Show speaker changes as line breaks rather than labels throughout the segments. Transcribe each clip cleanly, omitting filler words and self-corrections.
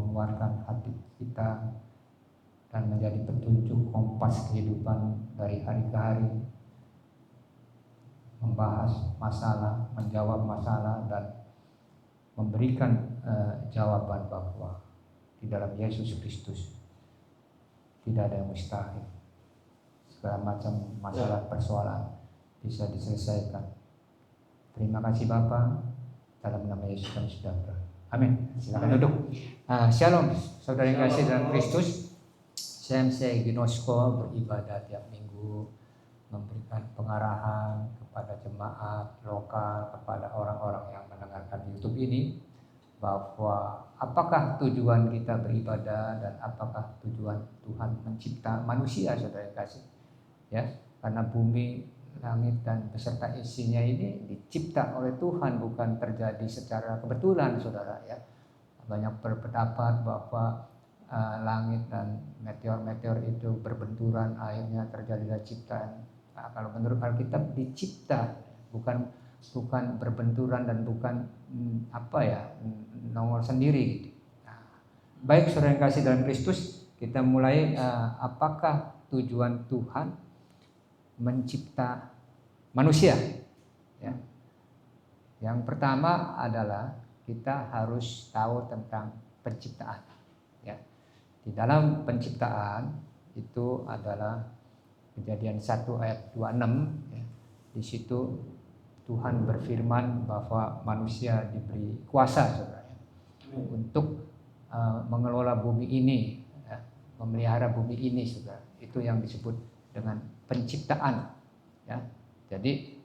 menguatkan hati kita dan menjadi petunjuk kompas kehidupan dari hari ke hari, membahas masalah, menjawab masalah, dan memberikan jawaban bahwa di dalam Yesus Kristus tidak ada yang mustahil. Segala macam masalah persoalan bisa diselesaikan. Terima kasih Bapa, dalam nama Yesus kami sudah berdoa. Amin. Silakan duduk. Shalom, saudara yang kasih dalam Kristus. Saya Ginosko beribadah tiap minggu, memberikan pengarahan kepada jemaat lokal, kepada orang-orang yang mendengarkan YouTube ini, bahwa apakah tujuan kita beribadah dan apakah tujuan Tuhan mencipta manusia, saudara yang kasih. Ya, karena bumi, langit dan beserta isinya ini dicipta oleh Tuhan, bukan terjadi secara kebetulan, saudara ya. Banyak berpendapat bahwa langit dan meteor-meteor itu berbenturan, akhirnya terjadilah ciptaan. Kalau menurut Alkitab dicipta, bukan berbenturan dan bukan nongol sendiri gitu. Baik saudara yang kasih dalam Kristus, kita mulai apakah tujuan Tuhan mencipta manusia ya. Yang pertama adalah kita harus tahu tentang penciptaan ya. Di dalam penciptaan itu adalah Kejadian 1 ayat 26 ya. Di situ Tuhan berfirman bahwa manusia diberi kuasa saudara ya, untuk mengelola bumi ini ya, memelihara bumi ini saudara. Itu yang disebut dengan penciptaan ya. Jadi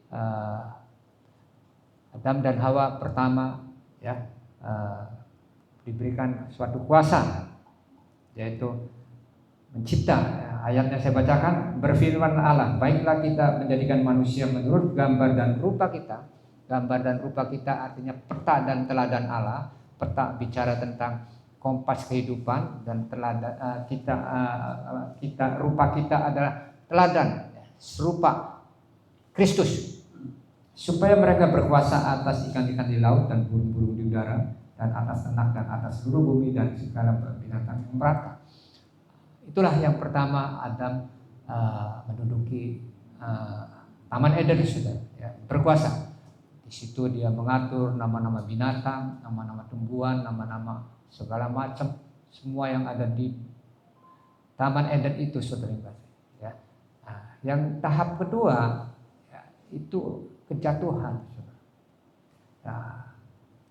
Adam dan Hawa pertama ya diberikan suatu kuasa, yaitu mencipta. Ayatnya saya bacakan, berfirman Allah, baiklah kita menjadikan manusia menurut gambar dan rupa kita. Gambar dan rupa kita artinya peta dan teladan Allah. Peta bicara tentang kompas kehidupan, dan teladan rupa kita adalah teladan serupa Kristus, supaya mereka berkuasa atas ikan-ikan di laut dan burung-burung di udara, dan atas ternak dan atas seluruh bumi dan segala binatang yang merata. Itulah yang pertama Adam menduduki Taman Eden sudah ya, berkuasa. Di situ dia mengatur nama-nama binatang, nama-nama tumbuhan, nama-nama segala macam, semua yang ada di Taman Eden itu saudara ya. Yang tahap kedua ya, itu kejatuhan. Nah,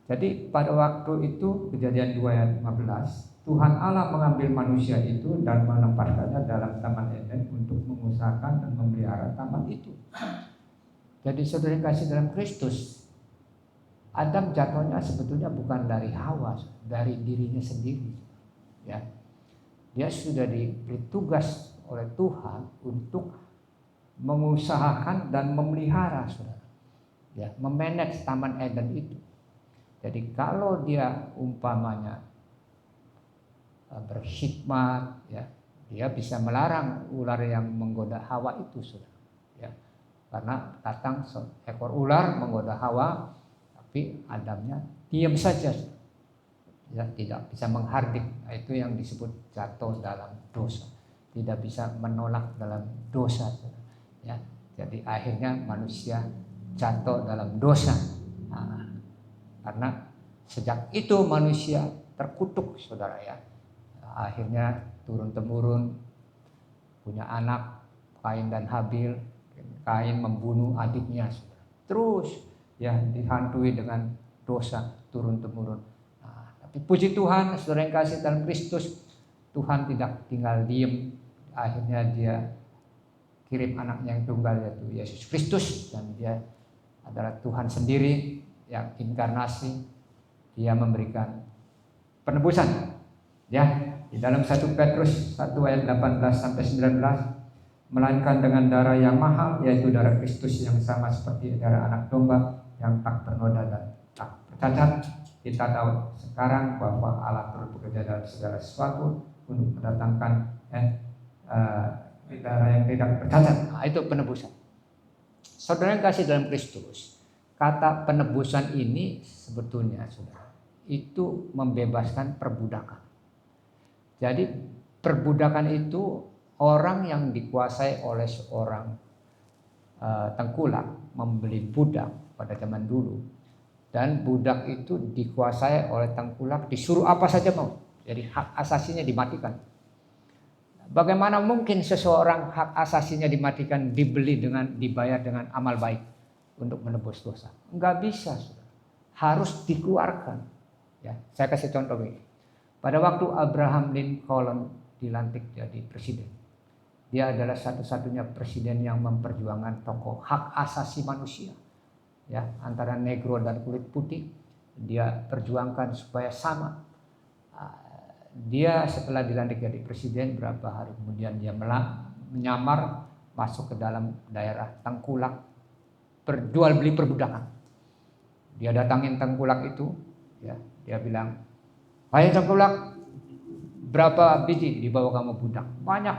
jadi pada waktu itu Kejadian 2 ayat 15, Tuhan Allah mengambil manusia itu dan menempatkannya dalam Taman Eden untuk mengusahakan dan memelihara taman itu. Jadi saudara yang kasih dalam Kristus, Adam jatuhnya sebetulnya bukan dari Hawa, dari dirinya sendiri. Ya, dia sudah diberi tugas oleh Tuhan untuk mengusahakan dan memelihara, saudara. Ya, memanage Taman Eden itu. Jadi kalau dia umpamanya berkhidmat, ya, dia bisa melarang ular yang menggoda Hawa itu, saudara. Ya, karena datang seekor ular menggoda Hawa, tapi Adamnya diam saja, ya, tidak bisa menghardik. Itu yang disebut jatuh dalam dosa, tidak bisa menolak dalam dosa, saudara. Ya, jadi akhirnya manusia jatuh dalam dosa. Nah, karena sejak itu manusia terkutuk, saudara ya. Akhirnya turun-temurun punya anak, Kain dan Habil. Kain membunuh adiknya, saudara. Terus ya dihantui dengan dosa turun-temurun. Nah, tapi puji Tuhan, saudara yang kasih dalam Kristus, Tuhan tidak tinggal diam. Akhirnya dia kirim anaknya yang tunggal, yaitu Yesus Kristus, dan dia adalah Tuhan sendiri yang inkarnasi. Dia memberikan penebusan ya. Di dalam 1 Petrus 1 ayat 18 sampai 19, melainkan dengan darah yang mahal, yaitu darah Kristus yang sama seperti darah anak domba yang tak bernoda dan tak bercacat. Kita tahu sekarang bahwa Allah turut bekerja dalam segala sesuatu untuk mendatangkan darah yang tidak bercacat. Nah, itu penebusan. Saudara yang kasih dalam Kristus, kata penebusan ini sebetulnya, saudara, itu membebaskan perbudakan. Jadi perbudakan itu orang yang dikuasai oleh seorang tengkulak membeli budak pada zaman dulu, dan budak itu dikuasai oleh tengkulak, disuruh apa saja mau. Jadi hak asasinya dimatikan. Bagaimana mungkin seseorang hak asasinya dimatikan dibayar dengan amal baik untuk menebus dosa? Enggak bisa, harus dikeluarkan. Ya, saya kasih contoh begini. Pada waktu Abraham Lincoln dilantik jadi presiden, dia adalah satu-satunya presiden yang memperjuangkan tokoh hak asasi manusia. Ya, antara negro dan kulit putih, dia perjuangkan supaya sama. Dia setelah dilantik jadi presiden, berapa hari kemudian dia menyamar masuk ke dalam daerah tengkulak, berjual beli perbudakan. Dia datangin tengkulak itu, ya, dia bilang, "Hai tengkulak, berapa biji dibawa kamu budak?" "Banyak,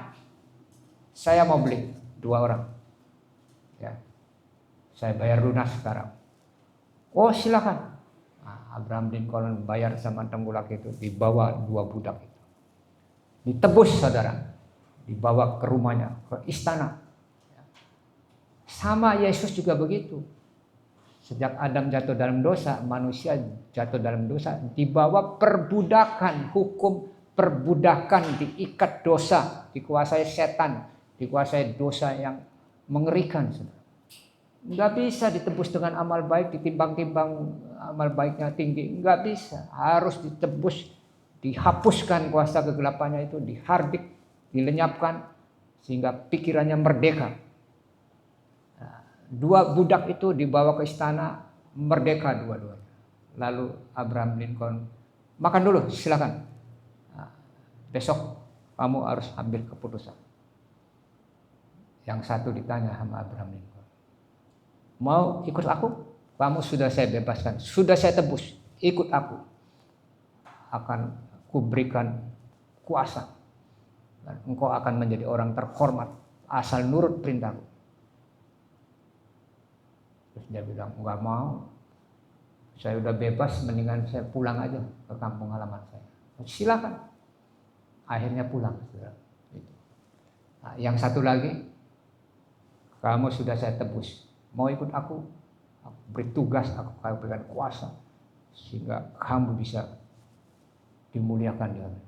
saya mau beli 2 orang. Ya, saya bayar lunas sekarang." "Oh silakan." Nah, Abraham Lincoln bayar sama tengkulak itu, dibawa 2 budak itu, ditebus saudara, dibawa ke rumahnya, ke istana. Sama Yesus juga begitu. Sejak Adam jatuh dalam dosa, manusia jatuh dalam dosa, dibawa perbudakan, hukum perbudakan, diikat dosa, dikuasai setan, dikuasai dosa yang mengerikan. Enggak bisa ditebus dengan amal baik, ditimbang-timbang amal baiknya tinggi, enggak bisa. Harus ditebus, dihapuskan kuasa kegelapannya itu, dihardik, dilenyapkan sehingga pikirannya merdeka. 2 budak itu dibawa ke istana, merdeka dua-duanya. Lalu Abraham Lincoln, "Makan dulu, silakan. Besok kamu harus ambil keputusan." Yang satu ditanya sama Abraham Lincoln, "Mau ikut aku? Kamu sudah saya bebaskan, sudah saya tebus. Ikut aku. Akan kuberikan kuasa. Dan engkau akan menjadi orang terhormat asal nurut perintahku." Terus dia bilang, "Enggak mau. Saya udah bebas, mendingan saya pulang aja ke kampung halaman saya." "Silakan." Akhirnya pulang. Nah, yang satu lagi, "Kamu sudah saya tebus. Mau ikut aku? Aku beri tugas, aku berikan kuasa sehingga kamu bisa dimuliakan di sana."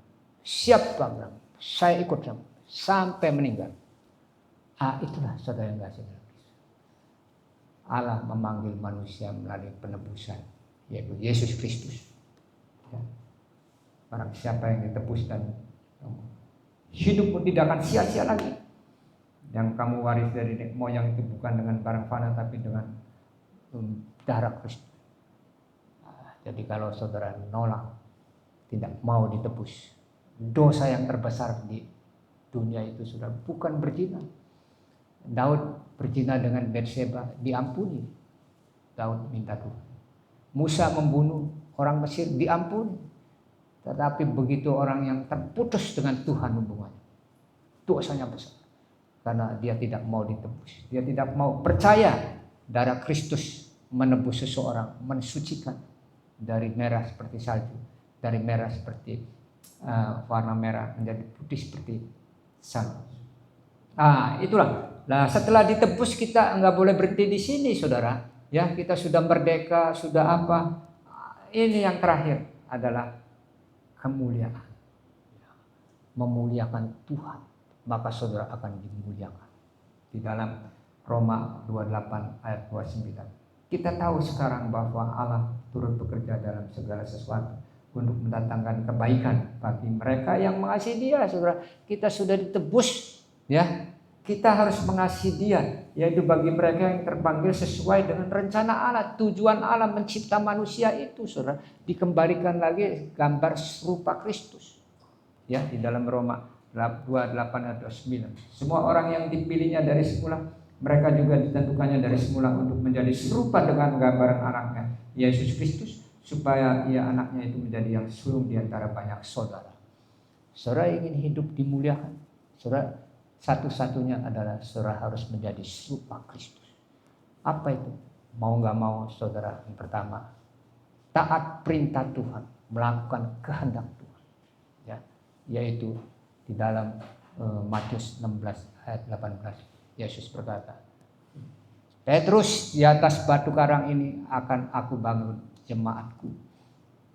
"Siap Pak Bram, saya ikut sampai meninggal." Itulah saudara yang kasih. Allah memanggil manusia melalui penebusan, yaitu Yesus Kristus. Ya. Barang siapa yang ditebus dan hidupmu tidak akan sia-sia lagi. Yang kamu waris dari nenek moyang itu bukan dengan barang fana, tapi dengan darah Kristus. Jadi kalau saudara nolak, tidak mau ditebus, dosa yang terbesar di dunia itu sudah bukan berzina. Daud berzina dengan Batseba, diampuni. Daud minta Tuhan. Musa membunuh orang Mesir, diampuni. Tetapi begitu orang yang terputus dengan Tuhan hubungannya, dosanya besar. Karena dia tidak mau ditebus. Dia tidak mau percaya darah Kristus menebus seseorang, mensucikan dari merah seperti salju, dari merah seperti warna merah menjadi putih seperti salju. Itulah. Nah, setelah ditebus kita nggak boleh berhenti di sini, saudara. Ya, kita sudah merdeka, sudah apa? Ini yang terakhir adalah kemuliaan. Memuliakan Tuhan, maka saudara akan dimuliakan. Di dalam Roma 28 ayat 29. Kita tahu sekarang bahwa Allah turut bekerja dalam segala sesuatu untuk mendatangkan kebaikan bagi mereka yang mengasihi Dia, saudara. Kita sudah ditebus, ya. Kita harus mengasihi Dia, yaitu bagi mereka yang terpanggil sesuai dengan rencana Allah. Tujuan Allah mencipta manusia itu, saudara, dikembalikan lagi gambar serupa Kristus. Ya, di dalam Roma 28 ayat 9. Semua orang yang dipilihnya dari semula, mereka juga ditentukannya dari semula untuk menjadi serupa dengan gambaran anaknya, Yesus Kristus, supaya ia anaknya itu menjadi yang sulung di antara banyak saudara. Saudara ingin hidup dimuliakan, saudara, satu-satunya adalah saudara harus menjadi serupa Kristus. Apa itu? Mau gak mau, saudara, yang pertama, taat perintah Tuhan, melakukan kehendak Tuhan. Ya. yaitu di dalam Matius 16 ayat 18. Yesus berkata, Petrus, di atas batu karang ini akan aku bangun jemaatku.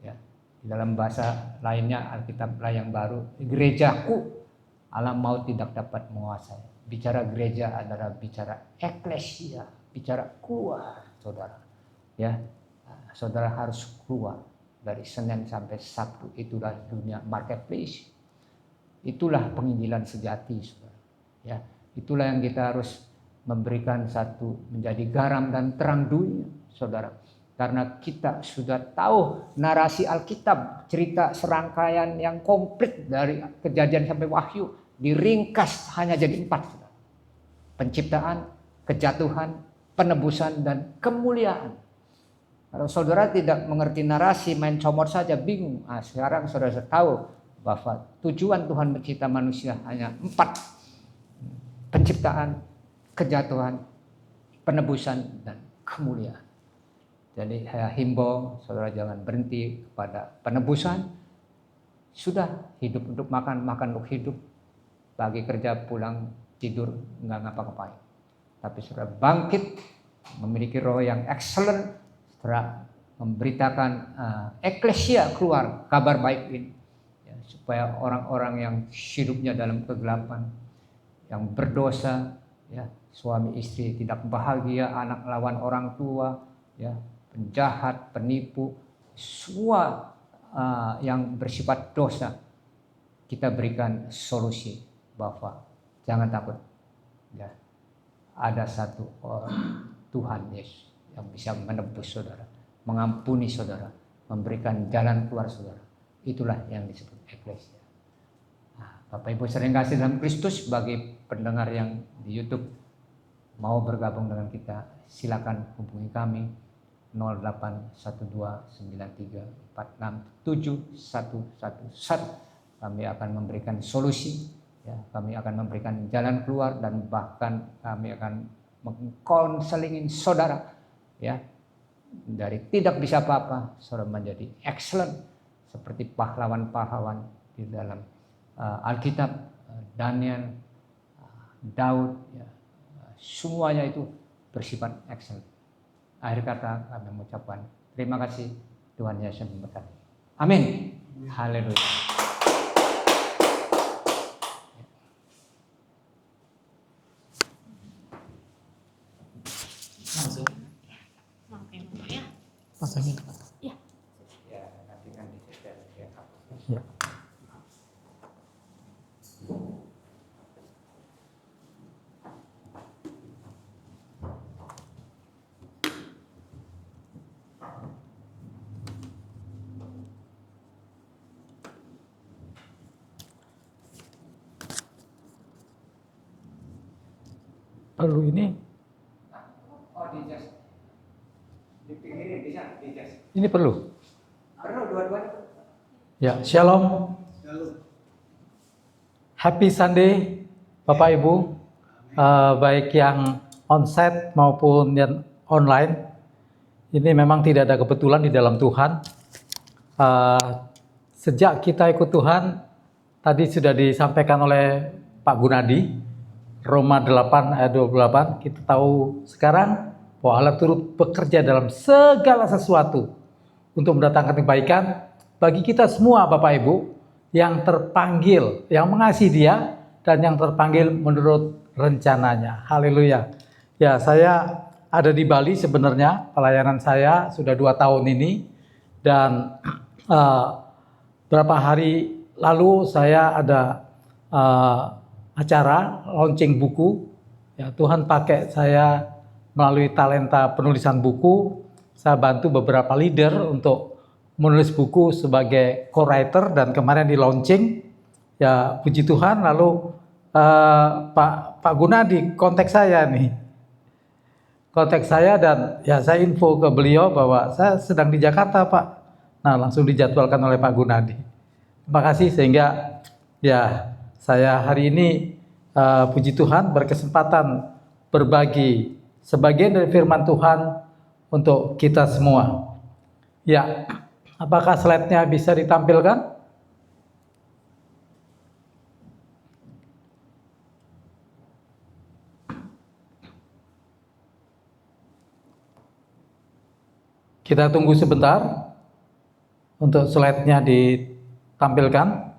Ya, di dalam bahasa lainnya Alkitab yang baru, gerejaku, alam maut tidak dapat menguasai. Bicara gereja adalah bicara eklesia, bicara keluar, saudara. Ya, saudara harus keluar dari Senin sampai Sabtu. Itulah dunia marketplace. Itulah penginjilan sejati, saudara. Ya, itulah yang kita harus memberikan satu menjadi garam dan terang dunia, saudara. Karena kita sudah tahu narasi Alkitab, cerita serangkaian yang komplit dari Kejadian sampai Wahyu, diringkas hanya jadi 4, saudara. Penciptaan, kejatuhan, penebusan, dan kemuliaan. Kalau saudara tidak mengerti narasi, main comot saja, bingung. Nah, sekarang saudara tahu bahwa tujuan Tuhan mencipta manusia hanya 4. Penciptaan, kejatuhan, penebusan, dan kemuliaan. Jadi saya himbau saudara jangan berhenti kepada penebusan. Sudah hidup untuk makan, makan untuk hidup. Pagi kerja, pulang tidur, nggak ngapa-ngapain. Tapi saudara bangkit, memiliki roh yang excellent, saudara memberitakan eklesia keluar kabar baik ini. Ya, supaya orang-orang yang hidupnya dalam kegelapan, yang berdosa, ya, suami istri tidak bahagia, anak lawan orang tua, ya, penjahat, penipu, semua yang bersifat dosa, kita berikan solusi bahwa jangan takut, ya, ada satu Tuhan Yesus yang bisa menebus saudara, mengampuni saudara, memberikan jalan keluar saudara. Itulah yang disebut eklesia. Bapak Ibu sering kasih dalam Kristus, bagi pendengar yang di YouTube mau bergabung dengan kita, silakan hubungi kami 081293467111. Kami akan memberikan solusi, ya, kami akan memberikan jalan keluar, dan bahkan kami akan mengkonselingin saudara, ya, dari tidak bisa apa-apa saudara menjadi excellent seperti pahlawan-pahlawan di dalam Alkitab, Daniel, Daud, ya, semuanya itu bersifat excellent. Akhir kata kami mengucapkan terima kasih, Tuhan Yesus memberkati. Amin. Haleluya.
Langsung. Ya. Pasangin.
Ya, nanti kan disetel ya.
Ya. Perlu ini.
Oh, di jas. Dipikirin bisa di jas.
Ini perlu.
Perlu dua-duanya.
Ya, shalom. Happy Sunday, Bapak Ibu, baik yang onsite maupun yang online. Ini memang tidak ada kebetulan di dalam Tuhan. Sejak kita ikut Tuhan, tadi sudah disampaikan oleh Pak Gunadi, Roma 8 ayat 28, kita tahu sekarang bahwa Allah turut bekerja dalam segala sesuatu untuk mendatangkan kebaikan bagi kita semua, Bapak Ibu, yang terpanggil, yang mengasihi Dia, dan yang terpanggil menurut rencananya. Haleluya. Ya, saya ada di Bali sebenarnya, pelayanan saya sudah 2 tahun ini, dan berapa hari lalu saya ada acara launching buku. Ya, Tuhan pakai saya melalui talenta penulisan buku. Saya bantu beberapa leader untuk menulis buku sebagai co-writer, dan kemarin di launching. Ya, puji Tuhan. Lalu Pak Gunadi kontak saya nih. Kontak saya, dan ya saya info ke beliau bahwa saya sedang di Jakarta, Pak. Nah, langsung dijadwalkan oleh Pak Gunadi. Terima kasih, sehingga ya saya hari ini puji Tuhan berkesempatan berbagi sebagian dari firman Tuhan untuk kita semua. Ya, apakah slide-nya bisa ditampilkan? Kita tunggu sebentar untuk slide-nya ditampilkan.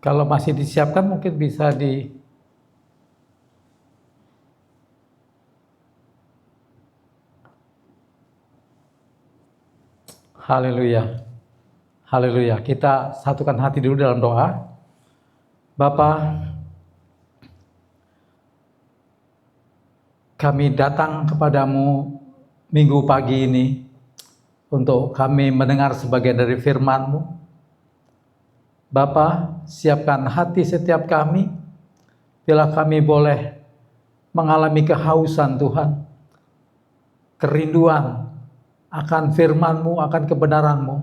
Kalau masih disiapkan mungkin bisa di Haleluya. Haleluya. Kita satukan hati dulu dalam doa. Bapa, kami datang kepadamu minggu pagi ini untuk kami mendengar sebagian dari firman-Mu. Bapa, siapkan hati setiap kami, bila kami boleh mengalami kehausan Tuhan, kerinduan akan firman-Mu, akan kebenaran-Mu.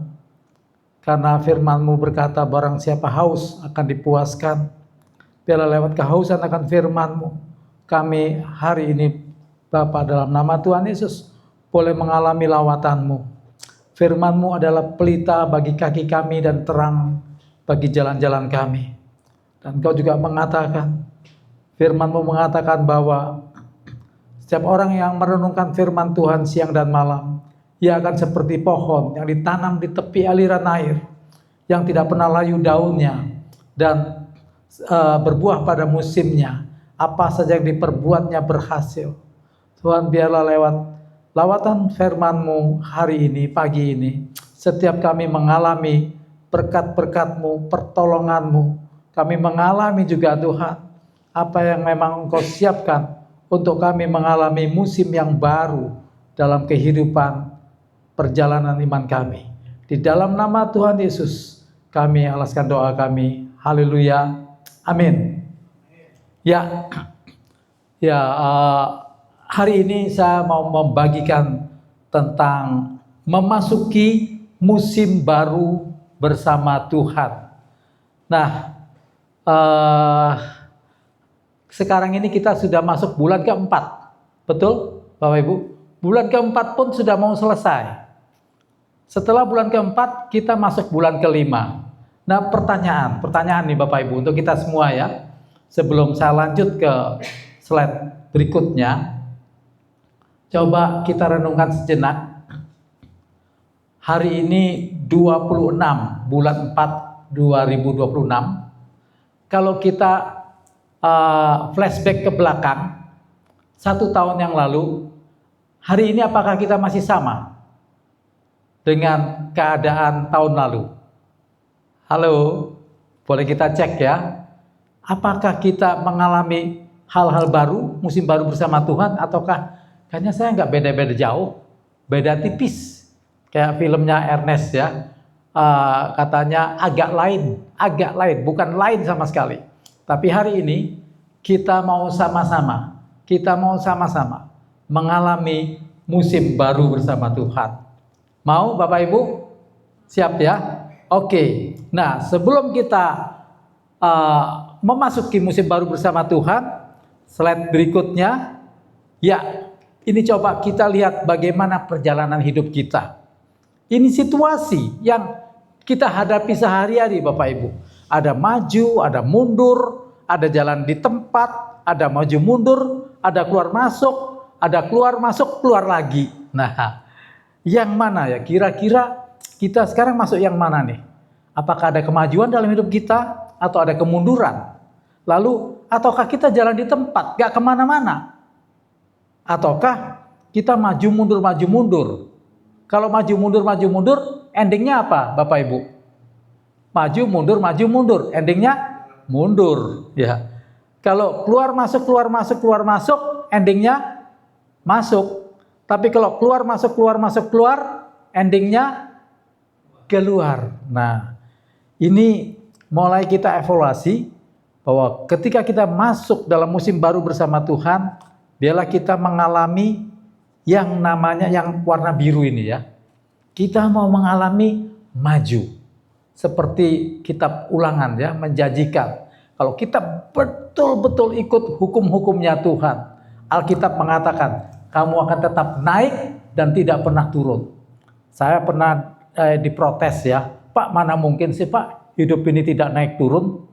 Karena firman-Mu berkata, barang siapa haus akan dipuaskan. Bila lewat kehausan akan firman-Mu, kami hari ini, Bapa, dalam nama Tuhan Yesus, boleh mengalami lawatan-Mu. Firman-Mu adalah pelita bagi kaki kami dan terang bagi jalan-jalan kami. Dan Kau juga mengatakan, firman-Mu mengatakan bahwa setiap orang yang merenungkan firman Tuhan siang dan malam, ia akan seperti pohon yang ditanam di tepi aliran air, yang tidak pernah layu daunnya, dan berbuah pada musimnya. Apa saja yang diperbuatnya berhasil. Tuhan, biarlah lewat lawatan firman-Mu hari ini, pagi ini, setiap kami mengalami berkat-berkat-Mu, pertolongan-Mu. Kami mengalami juga Tuhan, apa yang memang Engkau siapkan untuk kami mengalami musim yang baru dalam kehidupan perjalanan iman kami. Di dalam nama Tuhan Yesus, kami alaskan doa kami. Haleluya. Amin. Ya, hari ini saya mau membagikan tentang memasuki musim baru bersama Tuhan. Nah, sekarang ini kita sudah masuk bulan keempat, betul Bapak Ibu? Bulan keempat pun sudah mau selesai. Setelah bulan keempat kita masuk bulan kelima. Nah, pertanyaan nih Bapak Ibu untuk kita semua ya. Sebelum saya lanjut ke slide berikutnya, coba kita renungkan sejenak. Hari ini 26 bulan 4 2026. Kalau kita flashback ke belakang 1 tahun yang lalu, hari ini apakah kita masih sama dengan keadaan tahun lalu? Halo, boleh kita cek ya. Apakah kita mengalami hal-hal baru, musim baru bersama Tuhan, ataukah kayaknya saya nggak beda-beda jauh, beda tipis. Kayak filmnya Ernest ya, katanya agak lain, bukan lain sama sekali. Tapi hari ini kita mau sama-sama mengalami musim baru bersama Tuhan. Mau Bapak Ibu? Siap ya? Oke. Nah, sebelum kita memasuki musim baru bersama Tuhan, slide berikutnya, ya ini coba kita lihat bagaimana perjalanan hidup kita. Ini situasi yang kita hadapi sehari-hari Bapak Ibu. Ada maju, ada mundur, ada jalan di tempat, ada maju mundur, ada keluar masuk, ada keluar masuk, keluar lagi. Nah, yang mana ya? Kira-kira kita sekarang masuk yang mana nih? Apakah ada kemajuan dalam hidup kita atau ada kemunduran? Lalu, ataukah kita jalan di tempat, gak kemana-mana? Ataukah kita maju mundur? Kalau maju mundur, endingnya apa Bapak Ibu? Maju mundur, endingnya mundur. Ya. Kalau keluar masuk, endingnya masuk. Tapi kalau keluar masuk, endingnya keluar. Nah, ini mulai kita evaluasi bahwa ketika kita masuk dalam musim baru bersama Tuhan, biarlah kita mengalami yang namanya yang warna biru ini ya. Kita mau mengalami maju. Seperti kitab Ulangan ya, menjanjikan. Kalau kita betul-betul ikut hukum-hukumnya Tuhan, Alkitab mengatakan, kamu akan tetap naik dan tidak pernah turun. Saya pernah diprotes ya, Pak, mana mungkin sih Pak hidup ini tidak naik turun?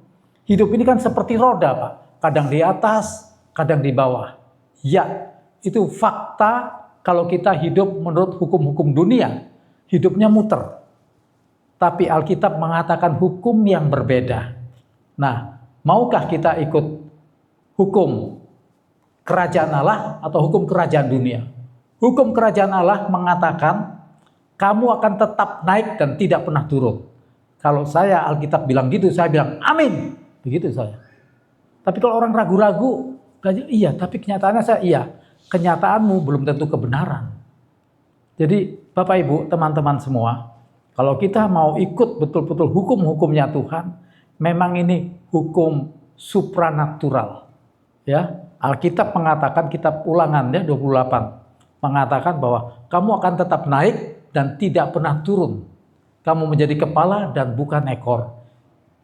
Hidup ini kan seperti roda Pak, kadang di atas, kadang di bawah. Ya, itu fakta kalau kita hidup menurut hukum-hukum dunia, hidupnya muter. Tapi Alkitab mengatakan hukum yang berbeda. Nah, maukah kita ikut hukum kerajaan Allah atau hukum kerajaan dunia? Hukum kerajaan Allah mengatakan kamu akan tetap naik dan tidak pernah turun. Kalau saya Alkitab bilang gitu, saya bilang amin. Begitu saya. Tapi kalau orang ragu-ragu, iya, tapi kenyataannya saya iya. Kenyataanmu belum tentu kebenaran. Jadi Bapak Ibu, teman-teman semua, kalau kita mau ikut betul-betul hukum-hukumnya Tuhan, memang ini hukum supranatural. Ya, Alkitab mengatakan, kitab Ulangan ya 28 mengatakan bahwa kamu akan tetap naik dan tidak pernah turun. Kamu menjadi kepala dan bukan ekor.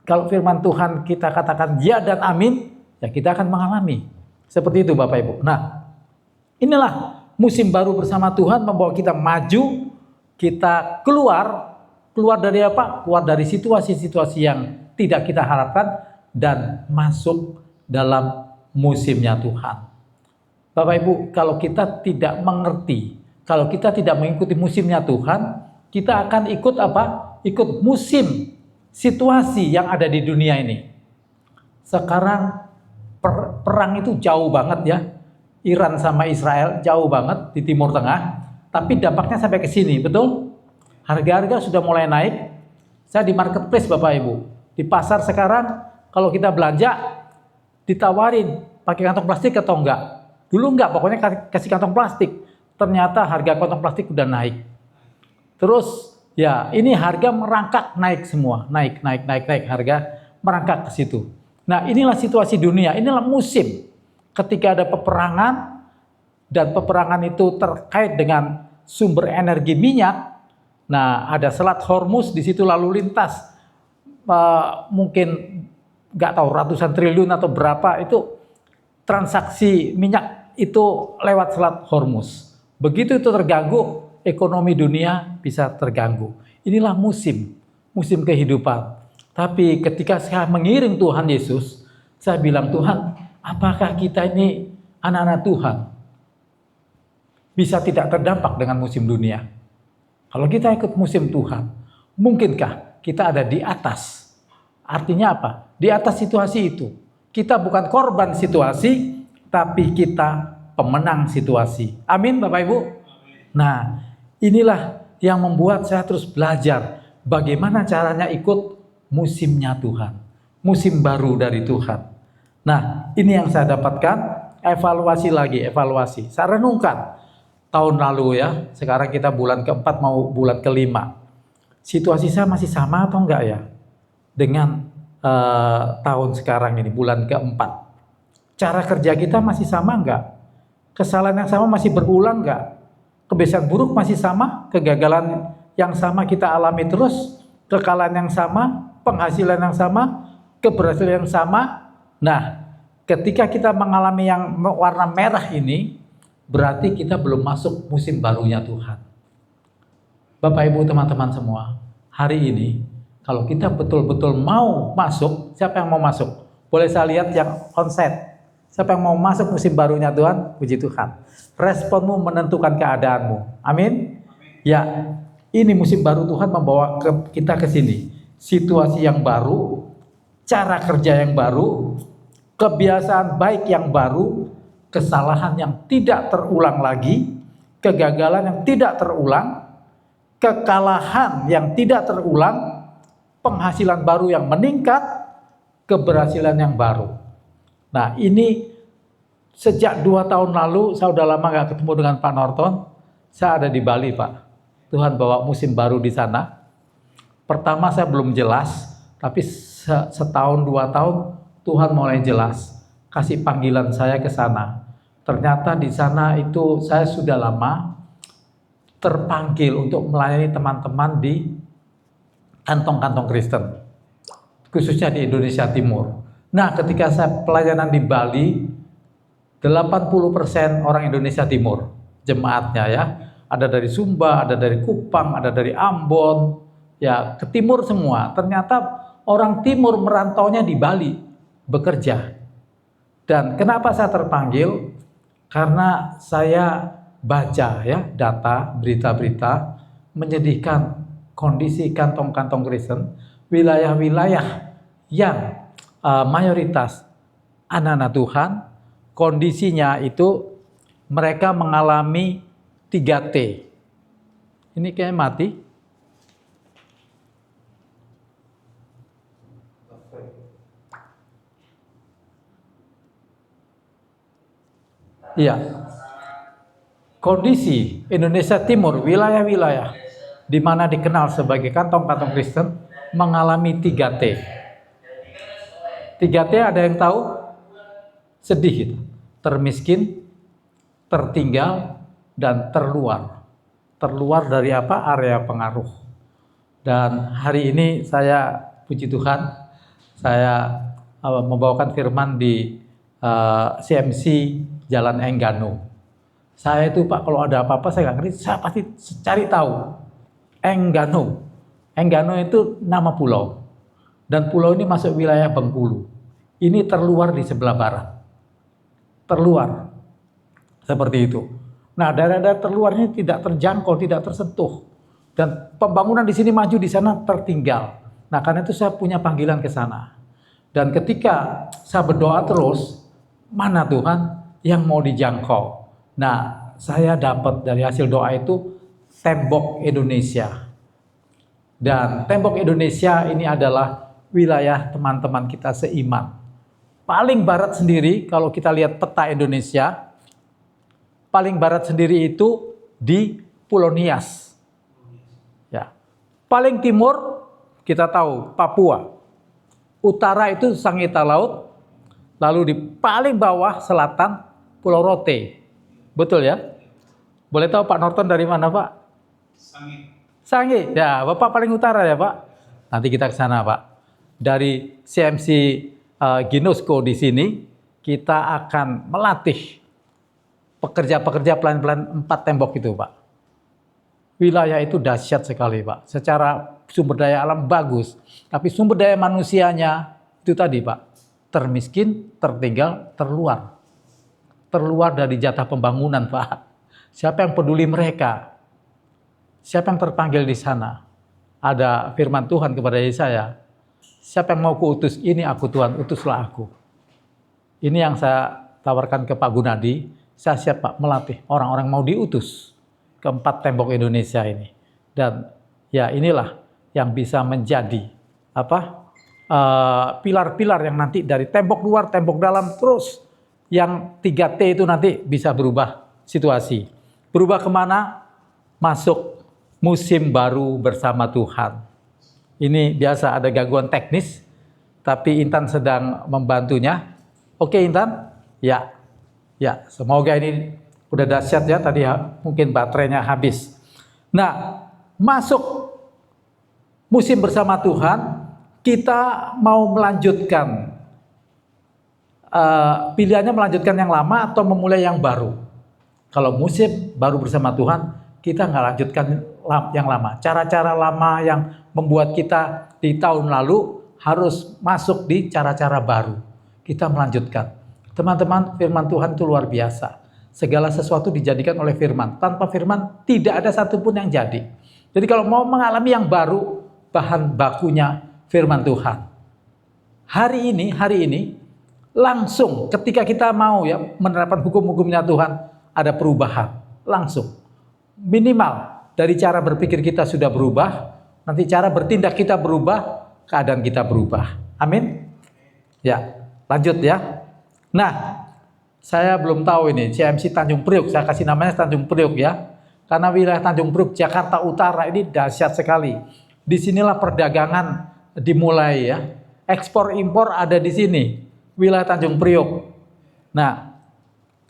Kalau firman Tuhan kita katakan ya dan amin, ya kita akan mengalami. Seperti itu Bapak Ibu. Nah, inilah musim baru bersama Tuhan membawa kita maju, kita keluar dari apa? Keluar dari situasi-situasi yang tidak kita harapkan dan masuk dalam musimnya Tuhan. Bapak Ibu, kalau kita tidak mengerti, kalau kita tidak mengikuti musimnya Tuhan, kita akan ikut apa? Ikut musim situasi yang ada di dunia ini. Sekarang perang itu jauh banget ya. Iran sama Israel jauh banget di Timur Tengah, tapi dampaknya sampai ke sini, betul? Harga-harga sudah mulai naik. Saya di marketplace Bapak Ibu, di pasar sekarang kalau kita belanja ditawarin pakai kantong plastik atau enggak. Dulu enggak, pokoknya kasih kantong plastik. Ternyata harga kantong plastik udah naik. Terus ya ini harga merangkak naik semua, naik harga merangkak ke situ. Nah, inilah situasi dunia, inilah musim ketika ada peperangan dan peperangan itu terkait dengan sumber energi minyak. Nah, ada Selat Hormuz di situ lalu lintas mungkin nggak tahu ratusan triliun atau berapa itu transaksi minyak itu lewat Selat Hormuz. Begitu itu terganggu, ekonomi dunia bisa terganggu. Inilah musim kehidupan. Tapi ketika saya mengiring Tuhan Yesus, saya bilang, Tuhan, apakah kita ini anak-anak Tuhan bisa tidak terdampak dengan musim dunia? Kalau kita ikut musim Tuhan, mungkinkah kita ada di atas? Artinya apa? Di atas situasi itu. Kita bukan korban situasi, tapi kita pemenang situasi. Amin Bapak Ibu? Nah, inilah yang membuat saya terus belajar bagaimana caranya ikut musimnya Tuhan. Musim baru dari Tuhan. Nah, ini yang saya dapatkan, evaluasi. Saya renungkan tahun lalu ya, sekarang kita bulan keempat mau bulan kelima. Situasi saya masih sama atau enggak ya? Dengan tahun sekarang ini, bulan keempat. Cara kerja kita masih sama enggak? Kesalahan yang sama masih berulang enggak? Kebiasaan buruk masih sama? Kegagalan yang sama kita alami terus? Kekalahan yang sama? Penghasilan yang sama? Keberhasilan yang sama? Nah, ketika kita mengalami yang warna merah ini, berarti kita belum masuk musim barunya Tuhan. Bapak Ibu teman-teman semua, hari ini kalau kita betul-betul mau masuk, siapa yang mau masuk? Boleh saya lihat yang onsite. Siapa yang mau masuk musim barunya Tuhan? Puji Tuhan. Responmu menentukan keadaanmu. Amin. Ya, ini musim baru Tuhan membawa kita ke sini. Situasi yang baru, cara kerja yang baru, kebiasaan baik yang baru, kesalahan yang tidak terulang lagi, kegagalan yang tidak terulang, kekalahan yang tidak terulang, penghasilan baru yang meningkat, keberhasilan yang baru. Nah, ini sejak 2 tahun lalu, saya udah lama gak ketemu dengan Pak Norton. Saya ada di Bali Pak. Tuhan bawa musim baru di sana. Pertama saya belum jelas, tapi setahun 2 tahun Tuhan mulai jelas. Kasih panggilan saya ke sana. Ternyata di sana itu saya sudah lama terpanggil untuk melayani teman-teman di kantong-kantong Kristen. Khususnya di Indonesia Timur. Nah, ketika saya pelayanan di Bali, 80% orang Indonesia Timur, jemaatnya ya. ada dari Sumba, ada dari Kupang, ada dari Ambon, ya ke timur semua. Ternyata orang timur merantaunya di Bali bekerja. Dan kenapa saya terpanggil? Karena saya baca ya data, berita-berita menyedihkan kondisi kantong-kantong Kristen, wilayah-wilayah yang mayoritas anak-anak Tuhan, kondisinya itu mereka mengalami 3T. Ini kayak mati. Iya. Kondisi Indonesia Timur, wilayah-wilayah di mana dikenal sebagai kantong-kantong Kristen mengalami 3T. 3T ada yang tahu? Sedih itu. Termiskin, tertinggal, dan terluar. Terluar dari apa? Area pengaruh. Dan hari ini saya, puji Tuhan, saya membawakan firman di CMC Jalan Enggano. Saya itu Pak, kalau ada apa-apa saya nggak ngerti, saya pasti cari tahu. Enggano. Enggano itu nama pulau. Dan pulau ini masuk wilayah Bengkulu. Ini terluar di sebelah barat. Terluar. Seperti itu. Nah, daerah-daerah terluarnya tidak terjangkau, tidak tersentuh. Dan pembangunan di sini maju, di sana tertinggal. Nah, karena itu saya punya panggilan ke sana. Dan ketika saya berdoa terus, mana Tuhan yang mau dijangkau? Nah, saya dapat dari hasil doa itu Tembok Indonesia. Dan Tembok Indonesia ini adalah wilayah teman-teman kita seiman. Paling barat sendiri, kalau kita lihat peta Indonesia, paling barat sendiri itu di Pulau Nias. Ya. Paling timur kita tahu Papua. Utara itu Sangita Laut. Lalu di paling bawah selatan Pulau Rote. Betul ya? Boleh tahu Pak Norton dari mana Pak? Sangi. Ya, Bapak paling utara ya Pak. Nanti kita ke sana Pak. Dari CMC Ginosco di sini kita akan melatih pekerja-pekerja pelan-pelan 4 tembok itu Pak. Wilayah itu dahsyat sekali Pak. Secara sumber daya alam bagus, tapi sumber daya manusianya itu tadi Pak, termiskin, tertinggal, terluar. Terluar dari jatah pembangunan Pak. Siapa yang peduli mereka? Siapa yang terpanggil di sana? Ada firman Tuhan kepada Yesaya. Siapa yang mau kuutus? Ini aku Tuhan, utuslah aku. Ini yang saya tawarkan ke Pak Gunadi. Saya siap Pak melatih orang-orang mau diutus ke 4 tembok Indonesia ini. Dan ya inilah yang bisa menjadi pilar-pilar yang nanti dari tembok luar, tembok dalam, terus yang 3T itu nanti bisa berubah situasi. Berubah kemana? Masuk musim baru bersama Tuhan. Ini biasa ada gangguan teknis, tapi Intan sedang membantunya. Oke Intan? Ya. Ya, semoga ini udah dahsyat ya, tadi mungkin baterainya habis. Nah, masuk musim bersama Tuhan, kita mau melanjutkan pilihannya melanjutkan yang lama atau memulai yang baru. Kalau musim baru bersama Tuhan, kita nggak lanjutkan yang lama. Cara-cara lama yang membuat kita di tahun lalu harus masuk di cara-cara baru. Kita melanjutkan. Teman-teman, firman Tuhan itu luar biasa. Segala sesuatu dijadikan oleh firman. Tanpa firman tidak ada satupun yang jadi. Jadi kalau mau mengalami yang baru, bahan bakunya firman Tuhan. Hari ini langsung ketika kita mau ya menerapkan hukum-hukumnya Tuhan, ada perubahan langsung. Minimal dari cara berpikir kita sudah berubah, nanti cara bertindak kita berubah, keadaan kita berubah. Amin. Ya, lanjut ya. Nah, saya belum tahu ini CMC Tanjung Priok, saya kasih namanya Tanjung Priok ya. Karena wilayah Tanjung Priok, Jakarta Utara ini dahsyat sekali. Disinilah perdagangan dimulai ya. Ekspor impor ada di sini, wilayah Tanjung Priok. Nah,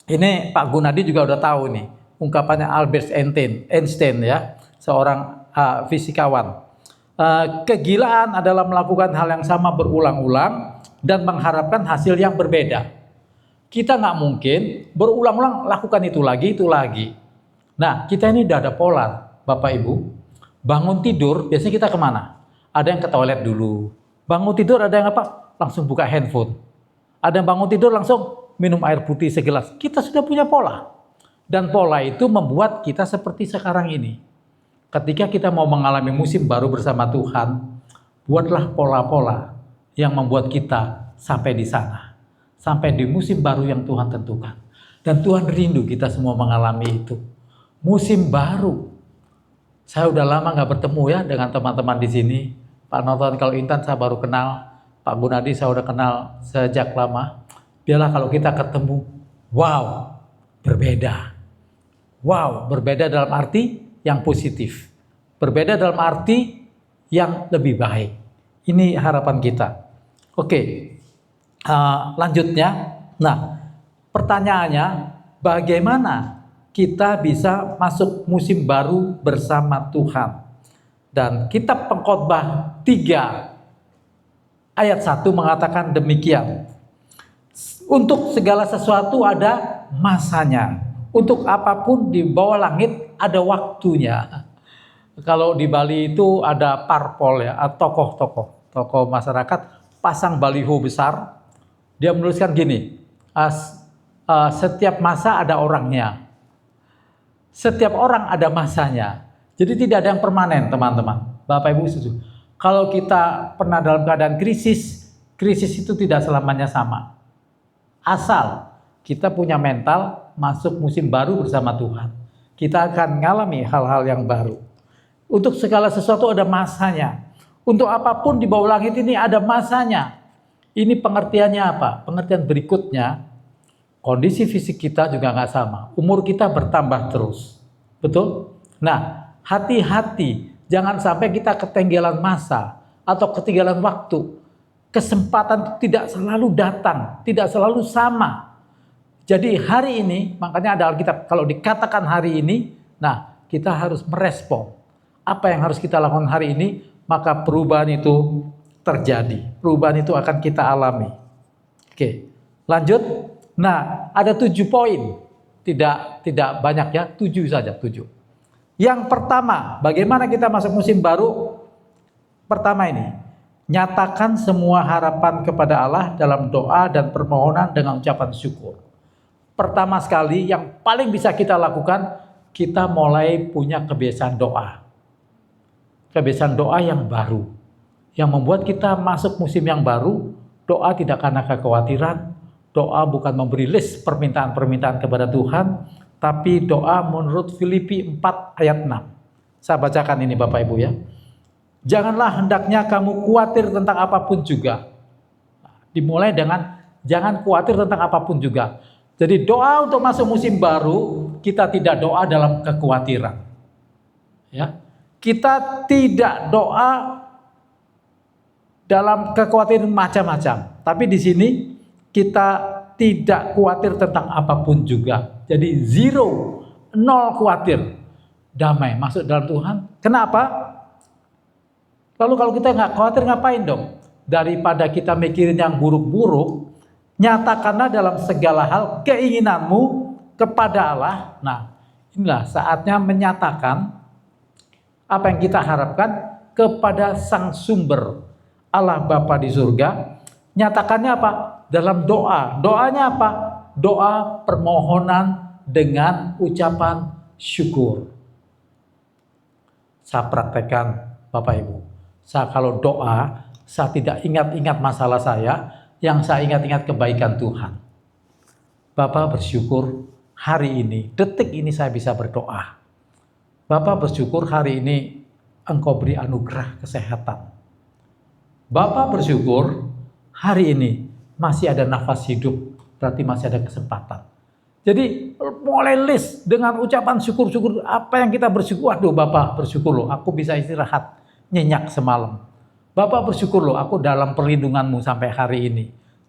ini Pak Gunadi juga udah tahu nih, ungkapannya Albert Einstein ya, seorang fisikawan. Kegilaan adalah melakukan hal yang sama berulang-ulang dan mengharapkan hasil yang berbeda. Kita nggak mungkin berulang-ulang lakukan itu lagi. Nah, kita ini udah ada pola, Bapak Ibu. Bangun tidur, biasanya kita kemana? Ada yang ke toilet dulu. Bangun tidur ada yang apa? Langsung buka handphone. Ada yang bangun tidur langsung minum air putih segelas. Kita sudah punya pola. Dan pola itu membuat kita seperti sekarang ini. Ketika kita mau mengalami musim baru bersama Tuhan, buatlah pola-pola yang membuat kita sampai di sana. Sampai di musim baru yang Tuhan tentukan. Dan Tuhan rindu kita semua mengalami itu. Musim baru. Saya udah lama nggak bertemu ya dengan teman-teman di sini. Pak Nonton, kalau Intan saya baru kenal. Pak Gunadi saya udah kenal sejak lama. Biarlah kalau kita ketemu, wow, berbeda. Wow, berbeda dalam arti yang positif. Berbeda dalam arti yang lebih baik. Ini harapan kita. Oke, lanjutnya. Nah, pertanyaannya, bagaimana kita bisa masuk musim baru bersama Tuhan? Dan kitab Pengkhotbah 3 ayat 1 mengatakan demikian. Untuk segala sesuatu ada masanya. Untuk apapun di bawah langit ada waktunya. Kalau di Bali itu ada parpol ya, tokoh masyarakat pasang baliho besar. Dia menuliskan gini, setiap masa ada orangnya. Setiap orang ada masanya. Jadi tidak ada yang permanen, teman-teman. Bapak Ibu setuju. Kalau kita pernah dalam keadaan krisis itu tidak selamanya sama. Asal kita punya mental masuk musim baru bersama Tuhan, kita akan mengalami hal-hal yang baru. Untuk segala sesuatu ada masanya. Untuk apapun di bawah langit ini ada masanya. Ini pengertiannya apa? Pengertian berikutnya, kondisi fisik kita juga nggak sama. Umur kita bertambah terus. Betul? Nah, hati-hati. Jangan sampai kita ketinggalan masa atau ketinggalan waktu. Kesempatan tidak selalu datang, tidak selalu sama. Jadi hari ini, makanya ada Alkitab, kalau dikatakan hari ini, nah kita harus merespon. Apa yang harus kita lakukan hari ini, maka perubahan itu terjadi. Perubahan itu akan kita alami. Oke, lanjut. Nah, ada 7 poin. Tidak banyak ya, 7 saja, 7. Yang pertama, bagaimana kita masuk musim baru? Pertama ini, nyatakan semua harapan kepada Allah dalam doa dan permohonan dengan ucapan syukur. Pertama sekali, yang paling bisa kita lakukan, kita mulai punya kebiasaan doa. Kebiasaan doa yang baru. Yang membuat kita masuk musim yang baru, doa tidak karena kekhawatiran, doa bukan memberi list permintaan-permintaan kepada Tuhan, tapi doa menurut Filipi 4 ayat 6. Saya bacakan ini Bapak Ibu ya. Janganlah hendaknya kamu khawatir tentang apapun juga. Dimulai dengan jangan khawatir tentang apapun juga. Jadi doa untuk masuk musim baru, kita tidak doa dalam kekhawatiran. Ya. Kita tidak doa dalam kekhawatiran macam-macam. Tapi di sini kita tidak khawatir tentang apapun juga. Jadi 0 khawatir. Damai masuk dalam Tuhan. Kenapa? Lalu kalau kita nggak khawatir ngapain dong? Daripada kita mikirin yang buruk-buruk, nyatakanlah dalam segala hal keinginanmu kepada Allah. Nah, inilah saatnya menyatakan apa yang kita harapkan kepada Sang Sumber Allah Bapa di surga. Nyatakannya apa? Dalam doa. Doanya apa? Doa permohonan dengan ucapan syukur. Saya praktekkan Bapak Ibu. Saya kalau doa, saya tidak ingat-ingat masalah saya, yang saya ingat-ingat kebaikan Tuhan. Bapak bersyukur hari ini, detik ini saya bisa berdoa. Bapak bersyukur hari ini Engkau beri anugerah kesehatan. Bapak bersyukur hari ini masih ada nafas hidup, berarti masih ada kesempatan. Jadi mulai list dengan ucapan syukur-syukur apa yang kita bersyukur. Aduh Bapak bersyukur loh, aku bisa istirahat nyenyak semalam. Bapak bersyukur loh, aku dalam perlindunganmu sampai hari ini.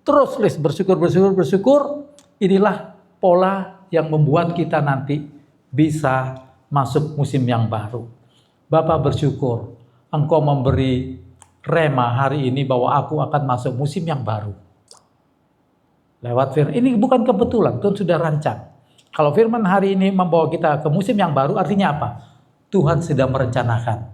Terus list bersyukur. Inilah pola yang membuat kita nanti bisa masuk musim yang baru. Bapak bersyukur, Engkau memberi rema hari ini bahwa aku akan masuk musim yang baru. Lewat firman, ini bukan kebetulan, Tuhan sudah rancang. Kalau firman hari ini membawa kita ke musim yang baru, artinya apa? Tuhan sedang merencanakan.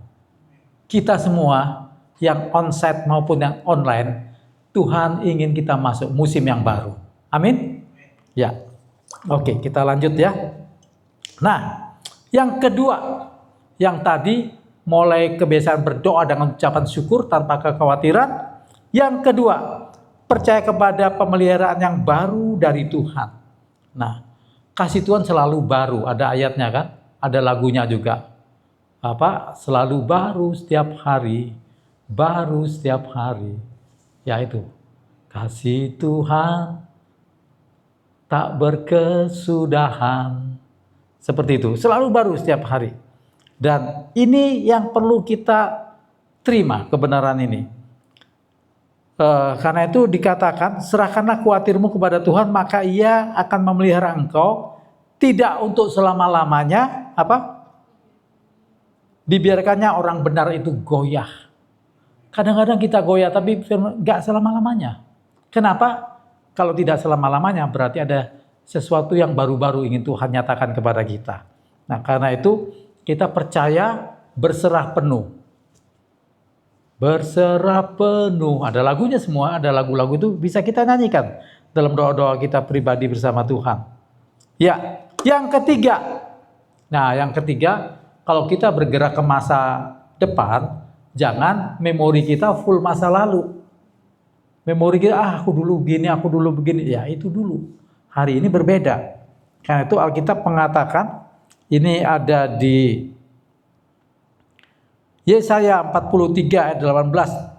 Kita semua yang onsite maupun yang online, Tuhan ingin kita masuk musim yang baru. Amin? Ya. Oke, kita lanjut ya. Nah, yang kedua, yang tadi mulai kebiasaan berdoa dengan ucapan syukur tanpa kekhawatiran. Yang kedua, percaya kepada pemeliharaan yang baru dari Tuhan. Nah, kasih Tuhan selalu baru, ada ayatnya kan? Ada lagunya juga. Selalu baru setiap hari, baru setiap hari. Yaitu kasih Tuhan tak berkesudahan. Seperti itu, selalu baru setiap hari. Dan ini yang perlu kita terima, kebenaran ini. Karena itu dikatakan, serahkanlah khawatirmu kepada Tuhan, maka Ia akan memelihara engkau, tidak untuk selama-lamanya, dibiarkannya orang benar itu goyah. Kadang-kadang kita goyah, tapi gak selama-lamanya. Kenapa? Kalau tidak selama-lamanya, berarti ada sesuatu yang baru-baru ingin Tuhan nyatakan kepada kita. Nah, karena itu kita percaya, berserah penuh. Berserah penuh. Ada lagunya semua, ada lagu-lagu itu bisa kita nyanyikan dalam doa-doa kita pribadi bersama Tuhan. Ya, yang ketiga. Nah, yang ketiga, kalau kita bergerak ke masa depan, jangan memori kita full masa lalu. Memori kita, aku dulu begini. Ya, itu dulu. Hari ini berbeda. Karena itu Alkitab mengatakan, ini ada di Yesaya 43 ayat 18-21.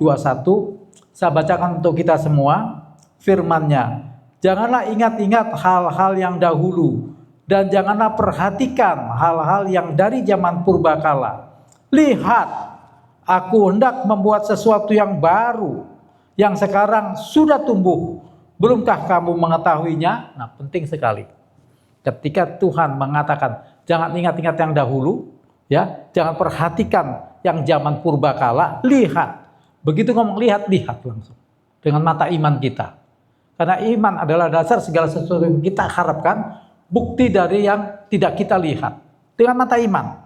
Saya bacakan untuk kita semua firman-Nya. Janganlah ingat-ingat hal-hal yang dahulu, dan janganlah perhatikan hal-hal yang dari zaman purbakala. Lihat, aku hendak membuat sesuatu yang baru, yang sekarang sudah tumbuh. Belumkah kamu mengetahuinya? Nah, penting sekali. Ketika Tuhan mengatakan, jangan ingat-ingat yang dahulu, ya, jangan perhatikan yang zaman purbakala, lihat. Begitu ngomong lihat langsung. Dengan mata iman kita. Karena iman adalah dasar segala sesuatu yang kita harapkan, bukti dari yang tidak kita lihat. Dengan mata iman.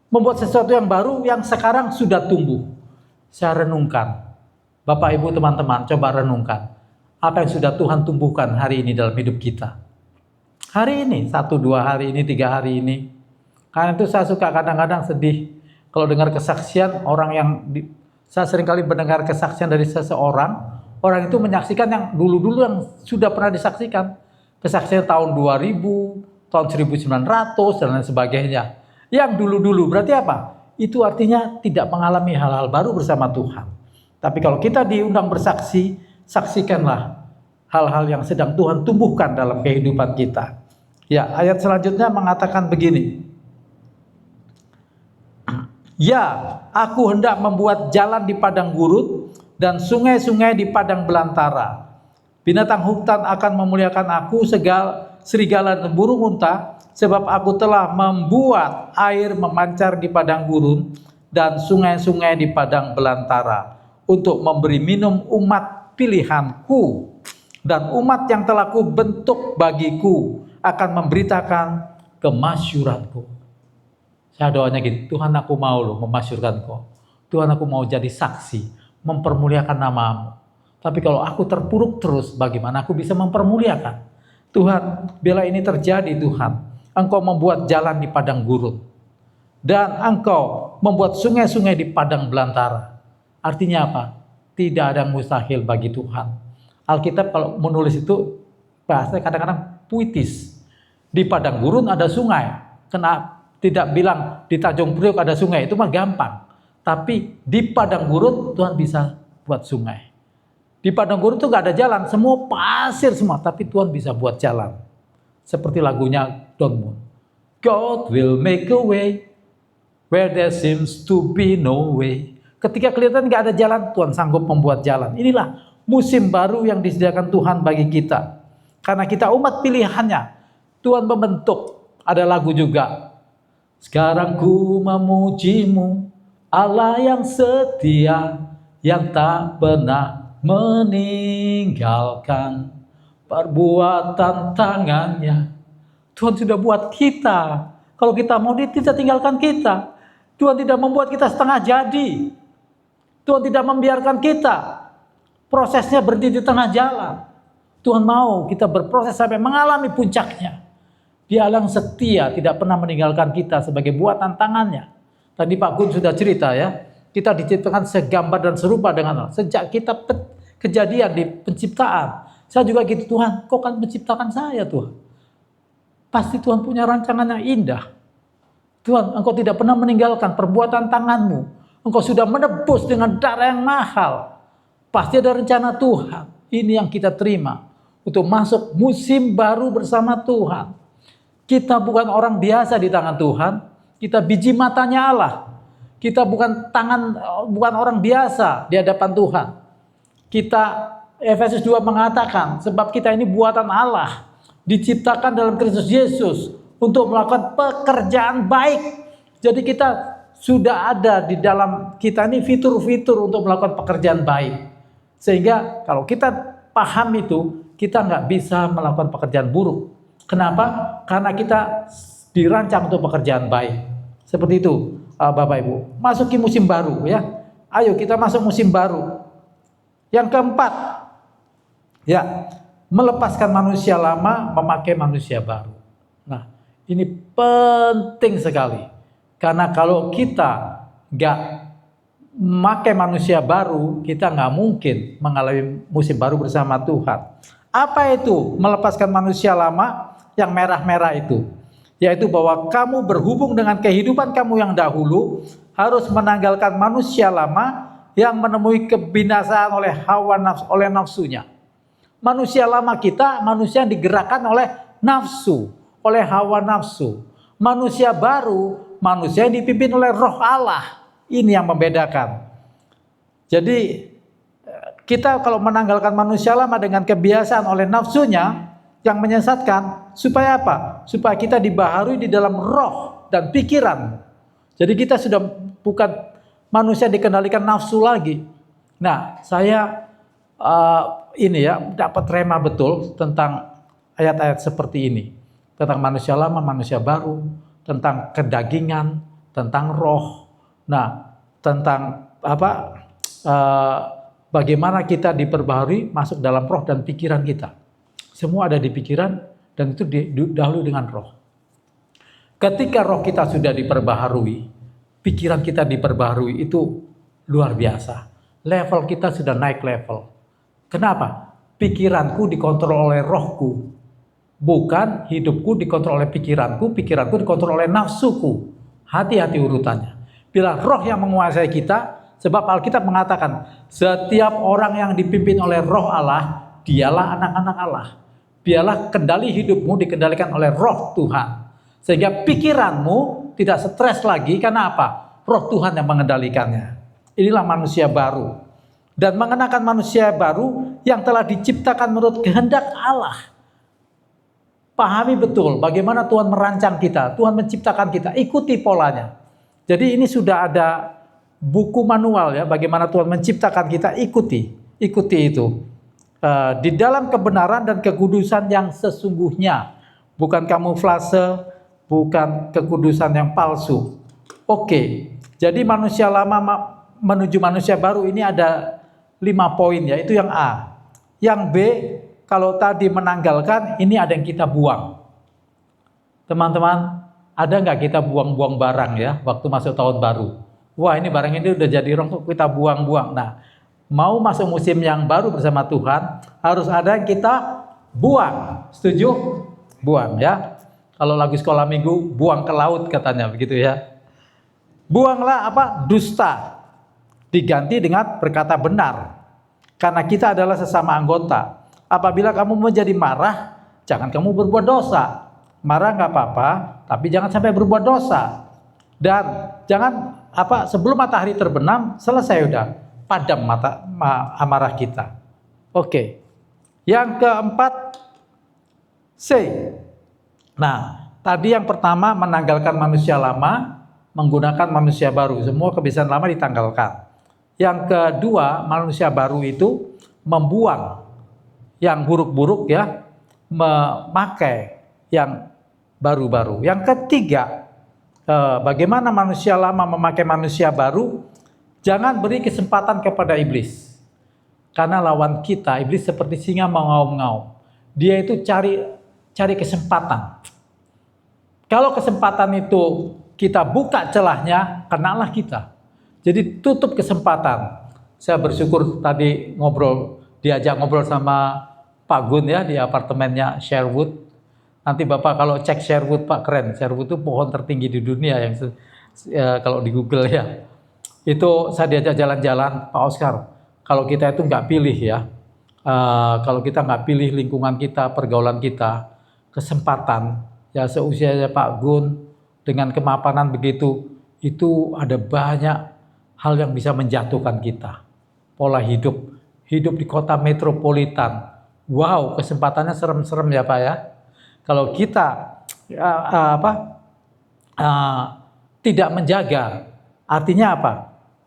Membuat sesuatu yang baru yang sekarang sudah tumbuh. Saya renungkan. Bapak, Ibu, teman-teman, coba renungkan. Apa yang sudah Tuhan tumbuhkan hari ini dalam hidup kita. Hari ini, 1, 2 hari ini, 3 hari ini. Karena itu saya suka kadang-kadang sedih. Kalau dengar kesaksian orang saya seringkali mendengar kesaksian dari seseorang. Orang itu menyaksikan yang dulu-dulu yang sudah pernah disaksikan. Kesaksian tahun 2000, tahun 1900, dan lain sebagainya. Yang dulu-dulu, berarti apa? Itu artinya tidak mengalami hal-hal baru bersama Tuhan. Tapi kalau kita diundang bersaksi, saksikanlah hal-hal yang sedang Tuhan tumbuhkan dalam kehidupan kita. Ya, ayat selanjutnya mengatakan begini. Ya, aku hendak membuat jalan di padang gurun dan sungai-sungai di padang belantara. Binatang hutan akan memuliakan aku, serigala dan burung unta, sebab aku telah membuat air memancar di padang gurun dan sungai-sungai di padang belantara, untuk memberi minum umat pilihanku, dan umat yang telah kubentuk bagiku akan memberitakan kemasyuranku. Saya doanya gini, Tuhan, aku mau memasyurkan kau. Tuhan, aku mau jadi saksi, mempermuliakan namamu. Tapi kalau aku terpuruk terus, bagaimana aku bisa mempermuliakan? Tuhan, bila ini terjadi Tuhan, Engkau membuat jalan di padang gurun. Dan Engkau membuat sungai-sungai di padang belantara. Artinya apa? Tidak ada yang mustahil bagi Tuhan. Alkitab kalau menulis itu, bahasa kadang-kadang puitis. Di padang gurun ada sungai. Tidak bilang di Tanjung Priok ada sungai, itu mah gampang. Tapi di padang gurun Tuhan bisa buat sungai. Di padang gurun itu gak ada jalan, semua pasir semua, tapi Tuhan bisa buat jalan. Seperti lagunya Don Moon. God will make a way where there seems to be no way. Ketika kelihatan gak ada jalan, Tuhan sanggup membuat jalan. Inilah musim baru yang disediakan Tuhan bagi kita. Karena kita umat pilihannya, Tuhan membentuk. Ada lagu juga. Sekarang ku memujimu, Allah yang setia, yang tak pernah meninggalkan perbuatan tangannya, Tuhan sudah buat kita. Kalau kita mau, Dia tidak tinggalkan kita. Tuhan tidak membuat kita setengah jadi. Tuhan tidak membiarkan kita prosesnya berhenti di tengah jalan. Tuhan mau kita berproses sampai mengalami puncaknya. Dia yang setia, tidak pernah meninggalkan kita sebagai buatan tangannya. Tadi Pak Gun sudah cerita ya, kita diciptakan segambar dan serupa dengan Allah. Sejak kita kejadian di penciptaan, saya juga gitu, Tuhan, Kau kan menciptakan saya Tuhan. Pasti Tuhan punya rancangan yang indah. Tuhan, Engkau tidak pernah meninggalkan perbuatan tanganmu. Engkau sudah menebus dengan darah yang mahal. Pasti ada rencana Tuhan. Ini yang kita terima. Untuk masuk musim baru bersama Tuhan. Kita bukan orang biasa di tangan Tuhan. Kita biji matanya Allah. Kita bukan orang biasa di hadapan Tuhan. Kita, Efesus 2 mengatakan, sebab kita ini buatan Allah. Diciptakan dalam Kristus Yesus. Untuk melakukan pekerjaan baik. Jadi kita sudah ada di dalam kita ini fitur-fitur untuk melakukan pekerjaan baik. Sehingga kalau kita paham itu, kita nggak bisa melakukan pekerjaan buruk. Kenapa? Karena kita dirancang untuk pekerjaan baik. Seperti itu, Bapak Ibu. Masuki musim baru ya. Ayo kita masuk musim baru. Yang keempat, ya, melepaskan manusia lama, memakai manusia baru. Nah, ini penting sekali. Karena kalau kita nggak memakai manusia baru, kita nggak mungkin mengalami musim baru bersama Tuhan. Apa itu melepaskan manusia lama yang merah-merah itu? Yaitu bahwa kamu berhubung dengan kehidupan kamu yang dahulu, harus menanggalkan manusia lama yang menemui kebinasaan oleh nafsunya. Manusia lama kita, manusia yang digerakkan oleh nafsu, oleh hawa nafsu. Manusia baru, manusia yang dipimpin oleh Roh Allah. Ini yang membedakan. Jadi kita kalau menanggalkan manusia lama dengan kebiasaan oleh nafsunya yang menyesatkan, supaya apa? Supaya kita dibaharui di dalam roh dan pikiran. Jadi kita sudah bukan manusia dikendalikan nafsu lagi. Nah, saya dapat rema betul tentang ayat-ayat seperti ini. Tentang manusia lama, manusia baru, tentang kedagingan, tentang roh. Nah, tentang bagaimana kita diperbaharui masuk dalam roh dan pikiran kita. Semua ada di pikiran dan itu didahului dengan roh. Ketika roh kita sudah diperbaharui, pikiran kita diperbaharui, itu luar biasa. Level kita sudah naik level. Kenapa? Pikiranku dikontrol oleh rohku. Bukan hidupku dikontrol oleh pikiranku dikontrol oleh nafsuku. Hati-hati urutannya. Bila roh yang menguasai kita, sebab Alkitab mengatakan, setiap orang yang dipimpin oleh Roh Allah, dialah anak-anak Allah. Biarlah kendali hidupmu dikendalikan oleh Roh Tuhan. Sehingga pikiranmu tidak stres lagi, karena apa? Roh Tuhan yang mengendalikannya. Inilah manusia baru. Dan mengenakan manusia baru yang telah diciptakan menurut kehendak Allah. Pahami betul bagaimana Tuhan merancang kita, Tuhan menciptakan kita, ikuti polanya. Jadi ini sudah ada buku manual ya, bagaimana Tuhan menciptakan kita, ikuti itu. Di dalam kebenaran dan kekudusan yang sesungguhnya, bukan kamuflase, bukan kekudusan yang palsu. Oke, jadi manusia lama menuju manusia baru ini ada 5 poin ya, itu yang A. Yang B, kalau tadi menanggalkan, ini ada yang kita buang. Teman-teman, ada nggak kita buang-buang barang ya waktu masuk tahun baru? Wah, ini barang ini udah jadi rong, kita buang-buang. Nah, mau masuk musim yang baru bersama Tuhan, harus ada yang kita buang. Setuju? Buang ya. Kalau lagu sekolah minggu, buang ke laut katanya, begitu ya. Buanglah dusta. Diganti dengan berkata benar. Karena kita adalah sesama anggota. Apabila kamu menjadi marah, jangan kamu berbuat dosa. Marah nggak apa-apa, tapi jangan sampai berbuat dosa. Dan jangan sebelum matahari terbenam, selesai udah padam amarah kita. Oke. Yang keempat, C. Nah, tadi yang pertama menanggalkan manusia lama, menggunakan manusia baru. Semua kebiasaan lama ditanggalkan. Yang kedua, manusia baru itu membuang yang buruk-buruk ya, memakai yang baru-baru. Yang ketiga, bagaimana manusia lama memakai manusia baru? Jangan beri kesempatan kepada iblis. Karena lawan kita, iblis seperti singa mengaum-ngaum. Dia itu cari kesempatan. Kalau kesempatan itu kita buka celahnya, kenalah kita. Jadi tutup kesempatan. Saya bersyukur tadi diajak ngobrol sama Pak Gun ya di apartemennya Sherwood. Nanti Bapak kalau cek Sherwood, Pak, keren. Sherwood itu pohon tertinggi di dunia yang kalau di Google ya. Itu saya diajak jalan-jalan, Pak Oscar. Kalau kita itu nggak pilih ya, kalau kita nggak pilih lingkungan kita, pergaulan kita, kesempatan ya seusianya Pak Gun dengan kemapanan begitu, itu ada banyak hal yang bisa menjatuhkan kita. Pola hidup di kota metropolitan. Wow, kesempatannya serem-serem ya Pak ya. Kalau kita tidak menjaga, artinya apa?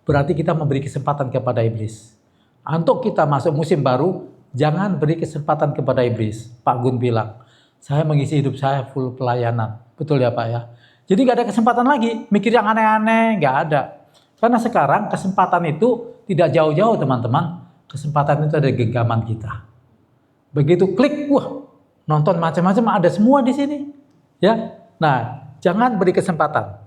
Berarti kita memberi kesempatan kepada iblis. Untuk kita masuk musim baru, jangan beri kesempatan kepada iblis. Pak Gun bilang, saya mengisi hidup saya full pelayanan. Betul ya Pak ya? Jadi nggak ada kesempatan lagi, mikir yang aneh-aneh, nggak ada. Karena sekarang kesempatan itu tidak jauh-jauh teman-teman. Kesempatan itu ada di genggaman kita. Begitu klik, wah, nonton macam-macam ada semua di sini. Ya, nah jangan beri kesempatan.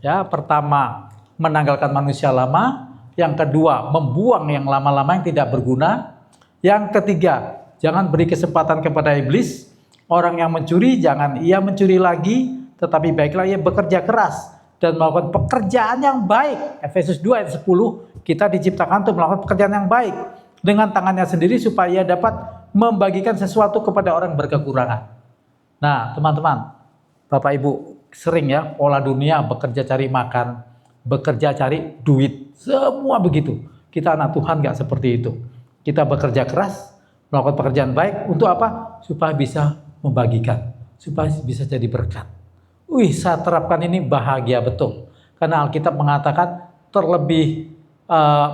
Ya, pertama menanggalkan manusia lama, yang kedua membuang yang lama-lama yang tidak berguna, yang ketiga jangan beri kesempatan kepada iblis. Orang yang mencuri jangan ia mencuri lagi, tetapi baiklah ia bekerja keras dan melakukan pekerjaan yang baik. Efesus 2 ayat 10, kita diciptakan untuk melakukan pekerjaan yang baik dengan tangannya sendiri supaya ia dapat membagikan sesuatu kepada orang berkekurangan. Nah teman-teman, Bapak Ibu sering ya pola dunia bekerja cari makan, bekerja cari duit, semua begitu. Kita anak Tuhan gak seperti itu. Kita bekerja keras, melakukan pekerjaan baik untuk apa? Supaya bisa membagikan, supaya bisa jadi berkat. Wih, saya terapkan ini bahagia betul. Karena Alkitab mengatakan terlebih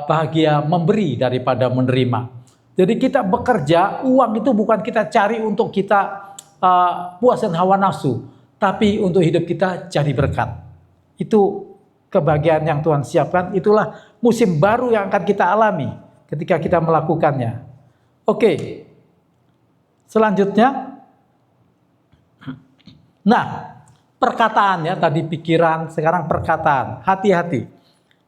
bahagia memberi daripada menerima. Jadi kita bekerja, uang itu bukan kita cari untuk kita puasin hawa nafsu, tapi untuk hidup kita jadi berkat. Itu kebahagiaan yang Tuhan siapkan, itulah musim baru yang akan kita alami ketika kita melakukannya. Oke, selanjutnya, nah perkataan ya tadi pikiran, sekarang perkataan. Hati-hati.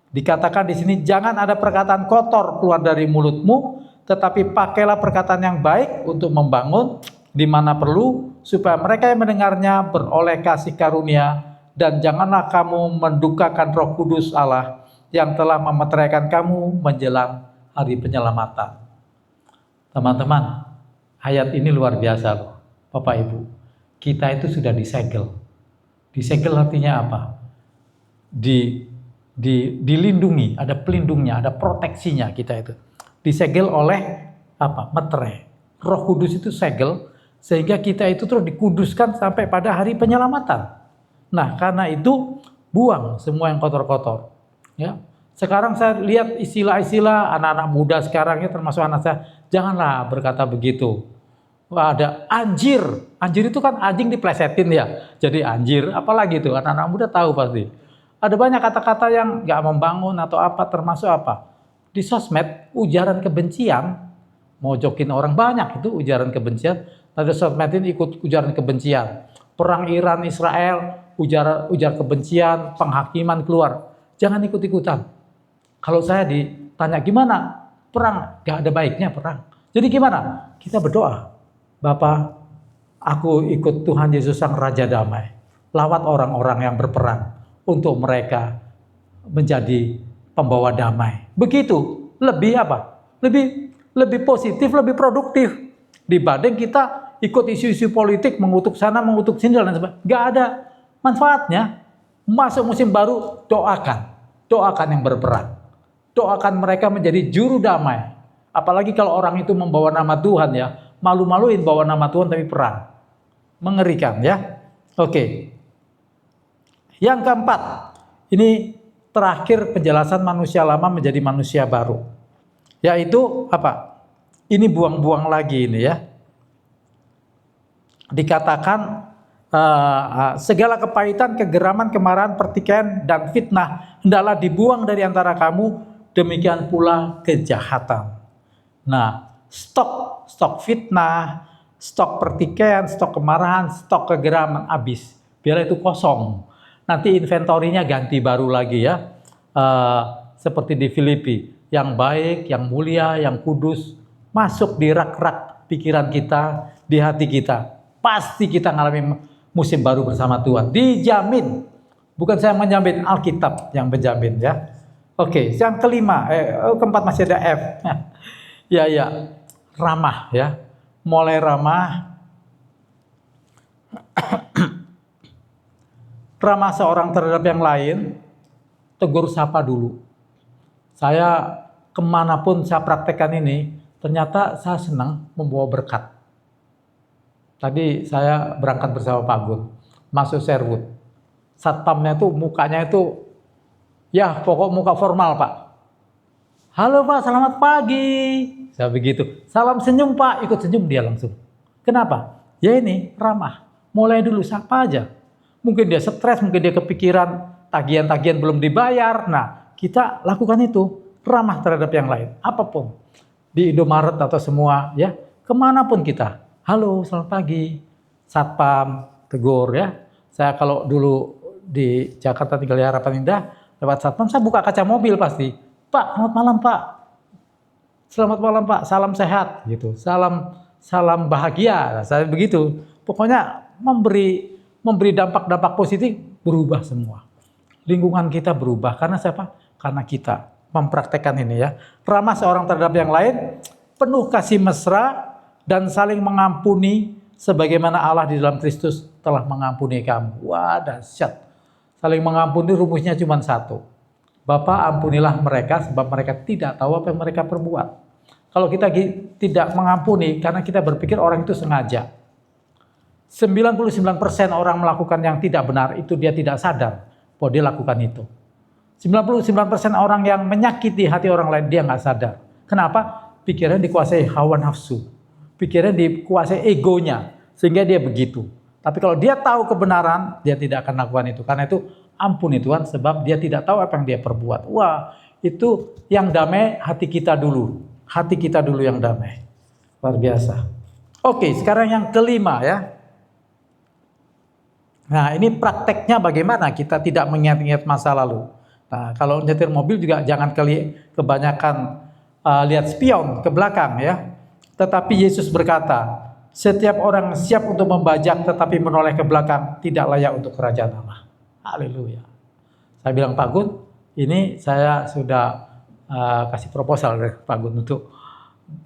Dikatakan di sini jangan ada perkataan kotor keluar dari mulutmu, tetapi pakailah perkataan yang baik untuk membangun di mana perlu, supaya mereka yang mendengarnya beroleh kasih karunia, dan janganlah kamu mendukakan Roh Kudus Allah yang telah memeteraikan kamu menjelang hari penyelamatan. Teman-teman, ayat ini luar biasa loh, Bapak Ibu. Kita itu sudah disegel. Disegel artinya apa? Dilindungi, ada pelindungnya, ada proteksinya kita itu. Disegel oleh apa? Meterai. Roh Kudus itu segel sehingga kita itu terus dikuduskan sampai pada hari penyelamatan. Nah, karena itu buang semua yang kotor-kotor. Ya. Sekarang saya lihat istilah-istilah anak-anak muda sekarang ya, termasuk anak saya, janganlah berkata begitu. Wah, ada anjir. Anjir itu kan anjing diplesetin ya. Jadi anjir, apalagi itu anak-anak muda tahu pasti. Ada banyak kata-kata yang nggak membangun atau apa, termasuk apa? Di sosmed, ujaran kebencian, mojokin orang banyak itu ujaran kebencian. Tadi sosmed ini ikut ujaran kebencian. Perang Iran Israel, ujar kebencian, penghakiman keluar. Jangan ikut-ikutan. Kalau saya ditanya gimana? Perang, gak ada baiknya perang. Jadi gimana? Kita berdoa. Bapa, aku ikut Tuhan Yesus Sang Raja Damai. Lawat orang-orang yang berperang untuk mereka menjadi pembawa damai. Begitu, lebih apa? Lebih positif, lebih produktif dibanding kita ikut isu-isu politik, mengutuk sana, mengutuk sini dan sebagainya. Gak ada manfaatnya. Masuk musim baru, doakan yang berperang. Doakan mereka menjadi juru damai. Apalagi kalau orang itu membawa nama Tuhan ya, malu-maluin bawa nama Tuhan tapi perang. Mengerikan ya. Oke. Yang keempat, ini terakhir penjelasan manusia lama menjadi manusia baru. Yaitu apa? Ini buang-buang lagi ini ya. Dikatakan segala kepahitan, kegeraman, kemarahan, pertikaian, dan fitnah hendaklah dibuang dari antara kamu, demikian pula kejahatan. Nah, stok fitnah, stok pertikaian, stok kemarahan, stok kegeraman habis. Biar itu kosong. Nanti inventorinya ganti baru lagi ya. Seperti di Filipi, yang baik, yang mulia, yang kudus, masuk di rak-rak pikiran kita, di hati kita. Pasti kita ngalami musim baru bersama Tuhan. Dijamin. Bukan saya menjamin, Alkitab yang menjamin ya. Oke, yang kelima, keempat masih ada F. Ya, ramah ya. Mulai ramah. Ramah seorang terhadap yang lain, tegur sapa dulu. Saya kemanapun saya praktekkan ini, ternyata saya senang membawa berkat. Tadi saya berangkat bersama Pak Gun, masuk Sherwood. Satpamnya tuh mukanya itu, ya pokok muka formal Pak. Halo Pak, selamat pagi. Saya begitu. Salam senyum Pak, ikut senyum dia langsung. Kenapa? Ya ini ramah. Mulai dulu sapa aja. Mungkin dia stres, mungkin dia kepikiran tagihan-tagihan belum dibayar. Nah, kita lakukan itu, ramah terhadap yang lain, apapun. Di Indomaret atau semua, ya, kemanapun kita. Halo, selamat pagi. Satpam, tegur ya. Saya kalau dulu di Jakarta tinggal di Harapan Indah, lewat satpam, saya buka kaca mobil pasti. Pak, selamat malam Pak. Selamat malam Pak, salam sehat. Gitu. Salam bahagia. Nah, saya begitu. Pokoknya memberi dampak-dampak positif, berubah semua. Lingkungan kita berubah. Karena siapa? Karena kita mempraktekkan ini ya. Ramah seorang terhadap yang lain, penuh kasih mesra, dan saling mengampuni sebagaimana Allah di dalam Kristus telah mengampuni kamu. Wah, dahsyat. Saling mengampuni rumusnya cuma satu. Bapa, ampunilah mereka sebab mereka tidak tahu apa yang mereka perbuat. Kalau kita tidak mengampuni karena kita berpikir orang itu sengaja. 99% orang melakukan yang tidak benar itu dia tidak sadar bahwa dia lakukan itu. 99% orang yang menyakiti hati orang lain dia nggak sadar. Kenapa? Pikirannya dikuasai hawa nafsu. Pikirannya dikuasai egonya sehingga dia begitu. Tapi kalau dia tahu kebenaran, dia tidak akan lakukan itu. Karena itu ampuni Tuhan sebab dia tidak tahu apa yang dia perbuat. Wah, itu yang damai hati kita dulu. Hati kita dulu yang damai. Luar biasa. Oke, sekarang yang kelima ya. Nah, ini prakteknya bagaimana kita tidak mengingat-ingat masa lalu. Nah, kalau nyetir mobil juga jangan kebanyakan lihat spion ke belakang ya. Tetapi Yesus berkata, setiap orang siap untuk membajak tetapi menoleh ke belakang tidak layak untuk kerajaan Allah. Haleluya. Saya bilang Pak Gun, ini saya sudah kasih proposal dari Pak Gun untuk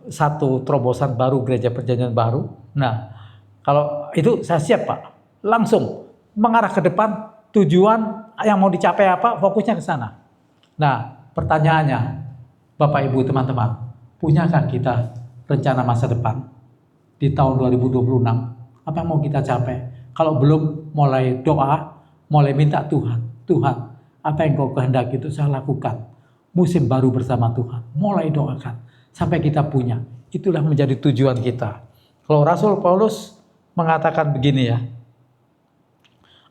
satu terobosan baru gereja perjanjian baru. Nah, kalau itu saya siap Pak. Langsung mengarah ke depan, tujuan yang mau dicapai apa, fokusnya ke sana. Nah, pertanyaannya, Bapak Ibu teman-teman, punyakah kita rencana masa depan di tahun 2026? Apa yang mau kita capai? Kalau belum, mulai doa, mulai minta Tuhan, apa yang kau kehendaki itu saya lakukan. Musim baru bersama Tuhan, mulai doakan sampai kita punya. Itulah menjadi tujuan kita. Kalau Rasul Paulus mengatakan begini ya,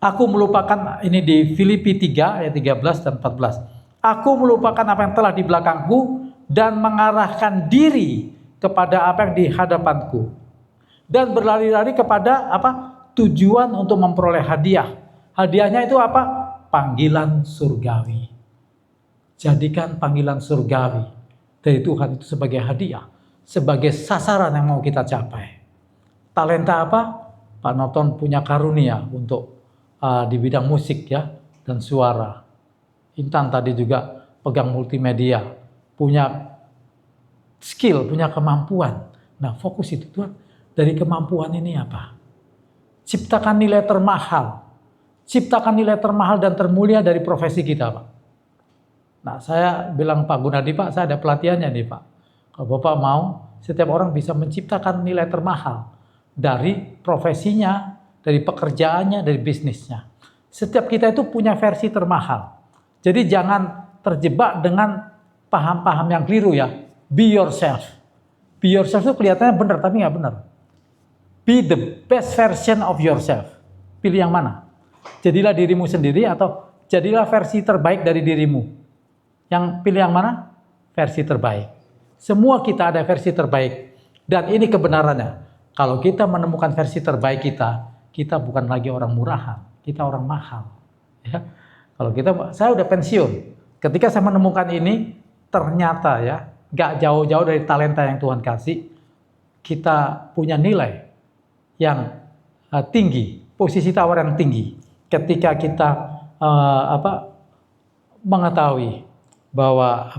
aku melupakan, ini di Filipi 3 ayat 13 dan 14. Aku melupakan apa yang telah di belakangku dan mengarahkan diri kepada apa yang di hadapanku. Dan berlari-lari kepada apa? Tujuan untuk memperoleh hadiah. Hadiahnya itu apa? Panggilan surgawi. Jadikan panggilan surgawi dari Tuhan itu sebagai hadiah. Sebagai sasaran yang mau kita capai. Talenta apa? Pak Noton punya karunia untuk di bidang musik ya dan suara. Intan tadi juga pegang multimedia, punya skill, punya kemampuan. Nah, fokus itu Tuhan, dari kemampuan ini apa? Ciptakan nilai termahal. Ciptakan nilai termahal dan termulia dari profesi kita, Pak. Nah, saya bilang Pak Gunadi, Pak, saya ada pelatihannya nih, Pak. Kalau Bapak mau, setiap orang bisa menciptakan nilai termahal dari profesinya, dari pekerjaannya, dari bisnisnya. Setiap kita itu punya versi termahal. Jadi jangan terjebak dengan paham-paham yang keliru ya. Be yourself. Be yourself itu kelihatannya benar, tapi nggak benar. Be the best version of yourself. Pilih yang mana? Jadilah dirimu sendiri atau jadilah versi terbaik dari dirimu? Yang pilih yang mana? Versi terbaik. Semua kita ada versi terbaik. Dan ini kebenarannya. Kalau kita menemukan versi terbaik kita bukan lagi orang murahan, kita orang mahal. Ya. Kalau saya udah pensiun. Ketika saya menemukan ini, ternyata ya, gak jauh-jauh dari talenta yang Tuhan kasih, kita punya nilai yang tinggi, posisi tawar yang tinggi. Ketika kita mengetahui bahwa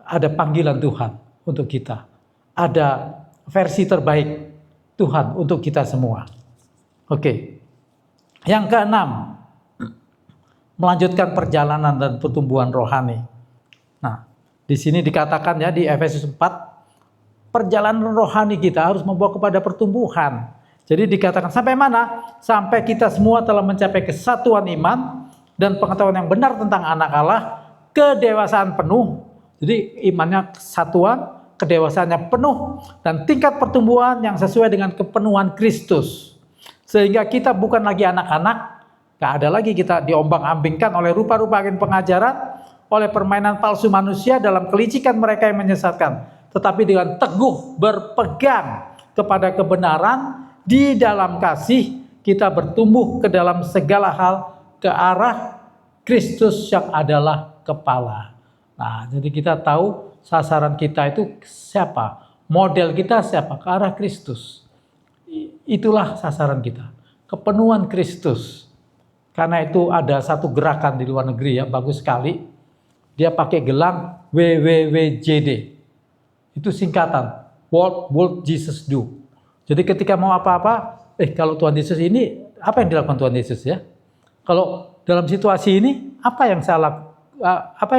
ada panggilan Tuhan untuk kita, ada versi terbaik Tuhan untuk kita semua. Oke. Yang keenam, melanjutkan perjalanan dan pertumbuhan rohani. Nah, di sini dikatakan ya di Efesus 4, perjalanan rohani kita harus membawa kepada pertumbuhan. Jadi dikatakan sampai mana? Sampai kita semua telah mencapai kesatuan iman dan pengetahuan yang benar tentang anak Allah, kedewasaan penuh. Jadi imannya kesatuan, kedewasaannya penuh, dan tingkat pertumbuhan yang sesuai dengan kepenuhan Kristus. Sehingga kita bukan lagi anak-anak, gak ada lagi kita diombang-ambingkan oleh rupa-rupa agen pengajaran, oleh permainan palsu manusia dalam kelicikan mereka yang menyesatkan. Tetapi dengan teguh berpegang kepada kebenaran, di dalam kasih kita bertumbuh ke dalam segala hal ke arah Kristus yang adalah kepala. Nah, jadi kita tahu sasaran kita itu siapa? Model kita siapa? Ke arah Kristus. Itulah sasaran kita. Kepenuhan Kristus. Karena itu ada satu gerakan di luar negeri ya, bagus sekali. Dia pakai gelang WWWJD. Itu singkatan. What Jesus do? Jadi ketika mau apa-apa, kalau Tuhan Yesus ini, apa yang dilakukan Tuhan Yesus ya? Kalau dalam situasi ini, apa yang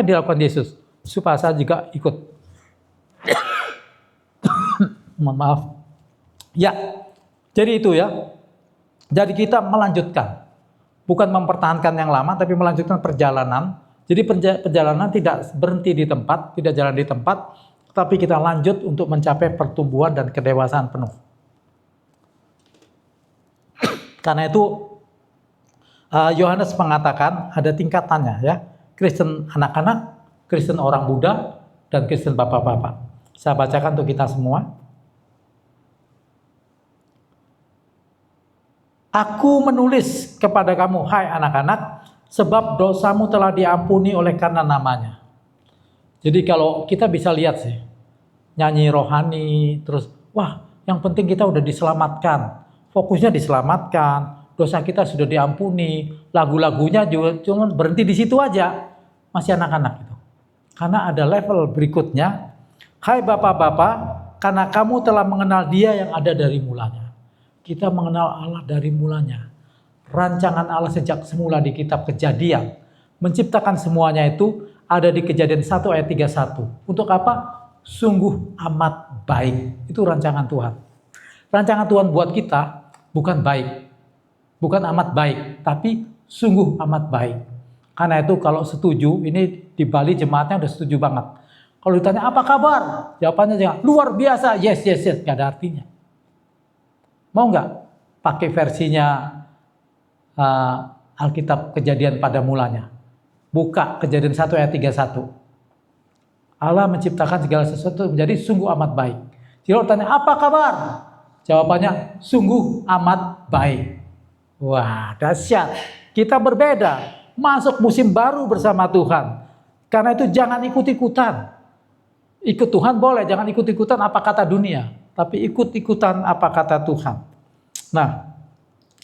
dilakukan Yesus? Supaya saya juga ikut. Mohon maaf. Ya, jadi itu ya. Jadi kita melanjutkan. Bukan mempertahankan yang lama, tapi melanjutkan perjalanan. Jadi perjalanan tidak berhenti di tempat, tidak jalan di tempat, tapi kita lanjut untuk mencapai pertumbuhan dan kedewasaan penuh. Karena itu Yohanes mengatakan ada tingkatannya ya. Kristen anak-anak, Kristen orang muda, dan Kristen bapak-bapak. Saya bacakan untuk kita semua. Aku menulis kepada kamu, hai anak-anak, sebab dosamu telah diampuni oleh karena namanya. Jadi kalau kita bisa lihat sih, nyanyi rohani, terus wah yang penting kita udah diselamatkan. Fokusnya diselamatkan, dosa kita sudah diampuni, lagu-lagunya juga cuma berhenti di situ aja, masih anak-anak itu. Karena ada level berikutnya, hai bapak-bapak, karena kamu telah mengenal Dia yang ada dari mulanya. Kita mengenal Allah dari mulanya. Rancangan Allah sejak semula di kitab Kejadian, menciptakan semuanya itu ada di Kejadian 1 ayat 31. Untuk apa? Sungguh amat baik. Itu rancangan Tuhan. Rancangan Tuhan buat kita bukan baik, bukan amat baik, tapi sungguh amat baik. Karena itu kalau setuju, ini di Bali jemaatnya udah setuju banget. Kalau ditanya apa kabar, jawabannya jangan luar biasa, yes, gak ada artinya. Mau nggak pakai versinya Alkitab Kejadian pada mulanya? Buka Kejadian 1 ayat 31. Allah menciptakan segala sesuatu menjadi sungguh amat baik. Jadi tanya apa kabar? Jawabannya sungguh amat baik. Wah, dahsyat. Kita berbeda. Masuk musim baru bersama Tuhan. Karena itu jangan ikut-ikutan. Ikut Tuhan boleh, jangan ikut-ikutan apa kata dunia. Tapi ikut-ikutan apa kata Tuhan. Nah,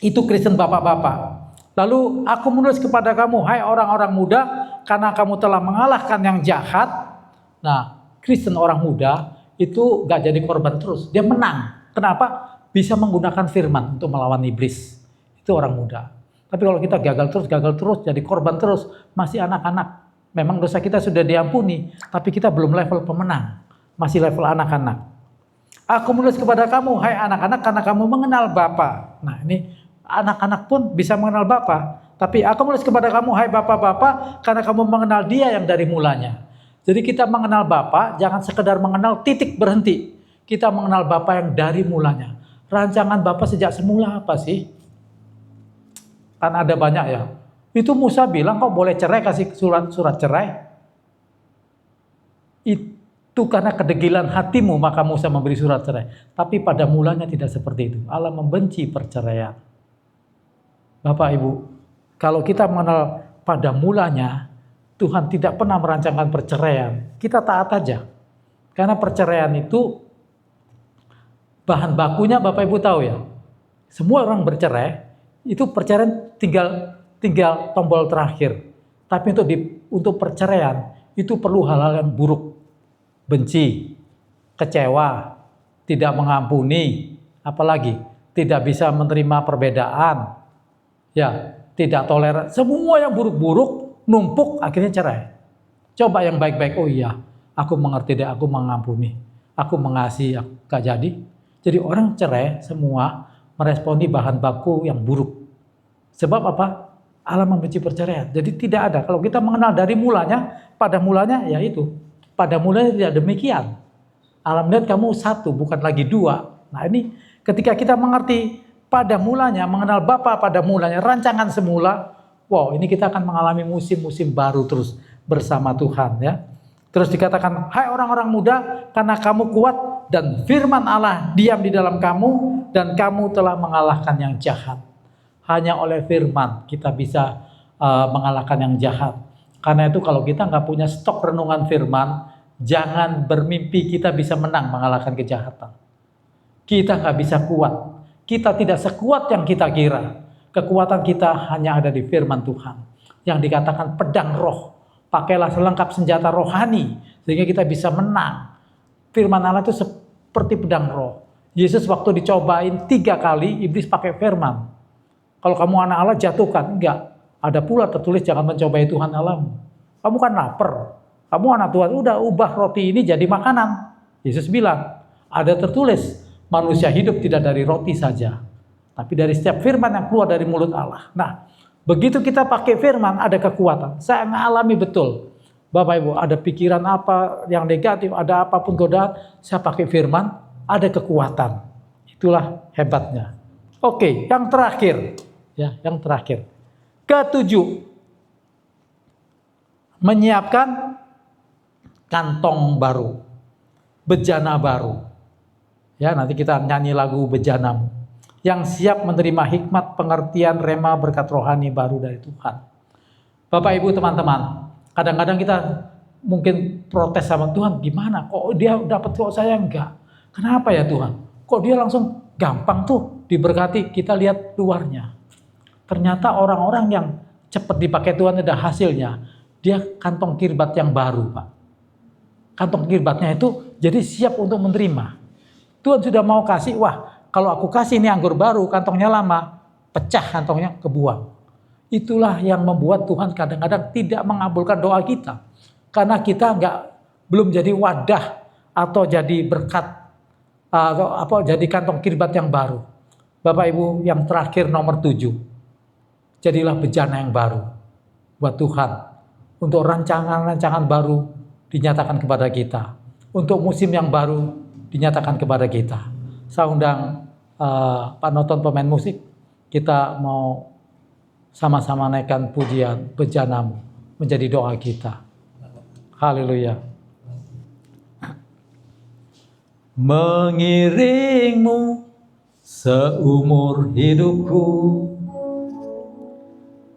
itu Kristen bapak-bapak. Lalu aku menulis kepada kamu, hai orang-orang muda, karena kamu telah mengalahkan yang jahat. Nah, Kristen orang muda itu gak jadi korban terus. Dia menang. Kenapa? Bisa menggunakan firman untuk melawan iblis. Itu orang muda. Tapi kalau kita gagal terus, jadi korban terus, masih anak-anak. Memang dosa kita sudah diampuni, tapi kita belum level pemenang. Masih level anak-anak. Aku menulis kepada kamu, hai anak-anak, karena kamu mengenal Bapa. Nah ini anak-anak pun bisa mengenal Bapa. Tapi aku menulis kepada kamu, hai bapak-bapak, karena kamu mengenal Dia yang dari mulanya. Jadi kita mengenal Bapa, jangan sekedar mengenal titik berhenti. Kita mengenal Bapa yang dari mulanya. Rancangan Bapa sejak semula apa sih? Kan ada banyak ya. Itu Musa bilang kok boleh cerai, kasih surat cerai. Itu karena kedegilan hatimu maka Musa memberi surat cerai. Tapi pada mulanya tidak seperti itu. Allah membenci perceraian. Bapak Ibu, kalau kita mengenal pada mulanya Tuhan tidak pernah merancangkan perceraian, kita taat aja. Karena perceraian itu bahan bakunya Bapak Ibu tahu ya. Semua orang bercerai, itu perceraian tinggal tombol terakhir. Tapi untuk perceraian itu perlu hal-hal yang buruk. Benci, kecewa, tidak mengampuni, apalagi tidak bisa menerima perbedaan, ya, tidak toleran. Semua yang buruk-buruk numpuk akhirnya cerai. Coba yang baik-baik, oh iya, aku mengerti deh, aku mengampuni, aku mengasihi, aku gak jadi. Jadi orang cerai semua meresponi bahan baku yang buruk. Sebab apa? Allah membenci perceraian. Jadi tidak ada. Kalau kita mengenal dari mulanya, pada mulanya ya itu. Pada mulanya tidak demikian. Allah melihat kamu satu, bukan lagi dua. Nah ini ketika kita mengerti pada mulanya, mengenal Bapa pada mulanya, rancangan semula, wow, ini kita akan mengalami musim-musim baru terus bersama Tuhan ya. Terus dikatakan, hai orang-orang muda, karena kamu kuat dan firman Allah diam di dalam kamu dan kamu telah mengalahkan yang jahat. Hanya oleh firman kita bisa mengalahkan yang jahat. Karena itu kalau kita nggak punya stok renungan firman, jangan bermimpi kita bisa menang mengalahkan kejahatan. Kita nggak bisa kuat. Kita tidak sekuat yang kita kira. Kekuatan kita hanya ada di firman Tuhan. Yang dikatakan pedang roh. Pakailah selengkap senjata rohani. Sehingga kita bisa menang. Firman Allah itu seperti pedang roh. Yesus waktu dicobain 3 kali, iblis pakai firman. Kalau kamu anak Allah jatuhkan. Enggak. Ada pula tertulis jangan mencobai Tuhan Allahmu. Kamu kan lapar. Kamu anak Tuhan, udah ubah roti ini jadi makanan. Yesus bilang, ada tertulis, manusia hidup tidak dari roti saja, tapi dari setiap firman yang keluar dari mulut Allah. Nah, begitu kita pakai firman, ada kekuatan. Saya mengalami betul. Bapak Ibu, ada pikiran apa yang negatif, ada apapun godaan, saya pakai firman, ada kekuatan. Itulah hebatnya. Oke, yang terakhir. Ya, yang terakhir. Ketujuh, menyiapkan kantong baru, bejana baru. Ya, nanti kita nyanyi lagu Bejanamu. Yang siap menerima hikmat, pengertian, rema, berkat rohani baru dari Tuhan. Bapak Ibu teman-teman, kadang-kadang kita mungkin protes sama Tuhan, gimana? Kok dia dapat kok saya enggak? Kenapa ya Tuhan? Kok dia langsung gampang tuh diberkati? Kita lihat luarnya. Ternyata orang-orang yang cepat dipakai Tuhan ada hasilnya. Dia kantong kirbat yang baru, Pak. Kantong kirbatnya itu jadi siap untuk menerima. Tuhan sudah mau kasih, wah kalau aku kasih ini anggur baru, kantongnya lama, pecah kantongnya, kebuang. Itulah yang membuat Tuhan kadang-kadang tidak mengabulkan doa kita. Karena kita belum jadi wadah atau jadi berkat, jadi kantong kirbat yang baru. Bapak Ibu, yang terakhir nomor 7. Jadilah bejana yang baru buat Tuhan. Untuk rancangan-rancangan baru dinyatakan kepada kita. Untuk musim yang baru dinyatakan kepada kita. Saya undang Pak Noton pemain musik. Kita mau sama-sama naikkan pujian Bejanamu menjadi doa kita. Haleluya. Mengiringmu seumur hidupku,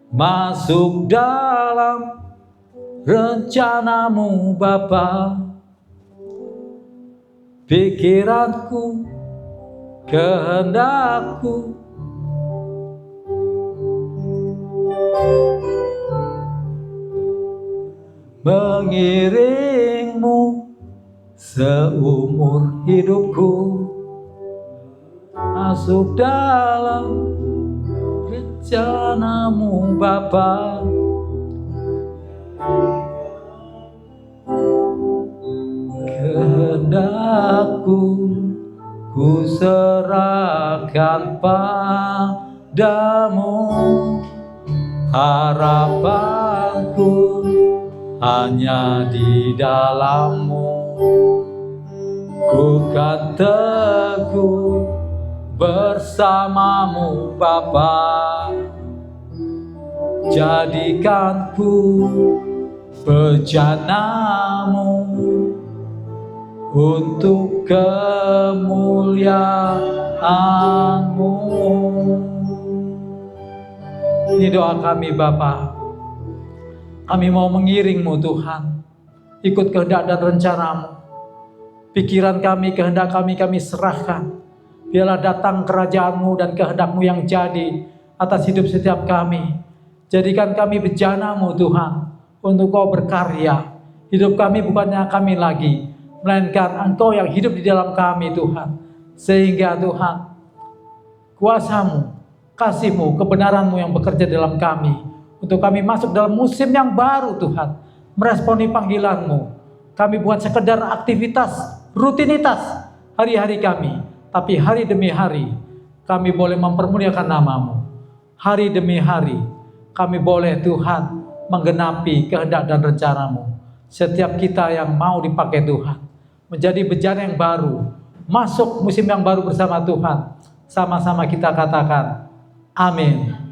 masuk dalam rencanamu Bapa. Pikiranku, kehendakku, mengiringmu seumur hidupku, masuk dalam rencanamu Bapa. Kehendakku ku serahkan padamu, harapanku hanya di dalam-Mu. Ku kan teguh bersamamu Bapa. jadikanku bejana-Mu untuk kemuliaan-Mu. Ini doa kami Bapa. Kami mau mengiring-Mu Tuhan, ikut kehendak dan rencana-Mu. Pikiran kami, kehendak kami serahkan. Biarlah datang kerajaan-Mu dan kehendak-Mu yang jadi atas hidup setiap kami. Jadikan kami bejana-Mu Tuhan, untuk Kau berkarya. Hidup kami bukannya kami lagi, melainkan Engkau yang hidup di dalam kami Tuhan. Sehingga Tuhan, kuasa-Mu, kasih-Mu, kebenaran-Mu yang bekerja dalam kami, untuk kami masuk dalam musim yang baru Tuhan, meresponi panggilan-Mu. Kami bukan sekedar aktivitas, rutinitas hari-hari kami, tapi hari demi hari kami boleh mempermuliakan nama-Mu. Hari demi hari kami boleh Tuhan menggenapi kehendak dan rencana-Mu. Setiap kita yang mau dipakai Tuhan menjadi bejana yang baru, masuk musim yang baru bersama Tuhan. Sama-sama kita katakan amin.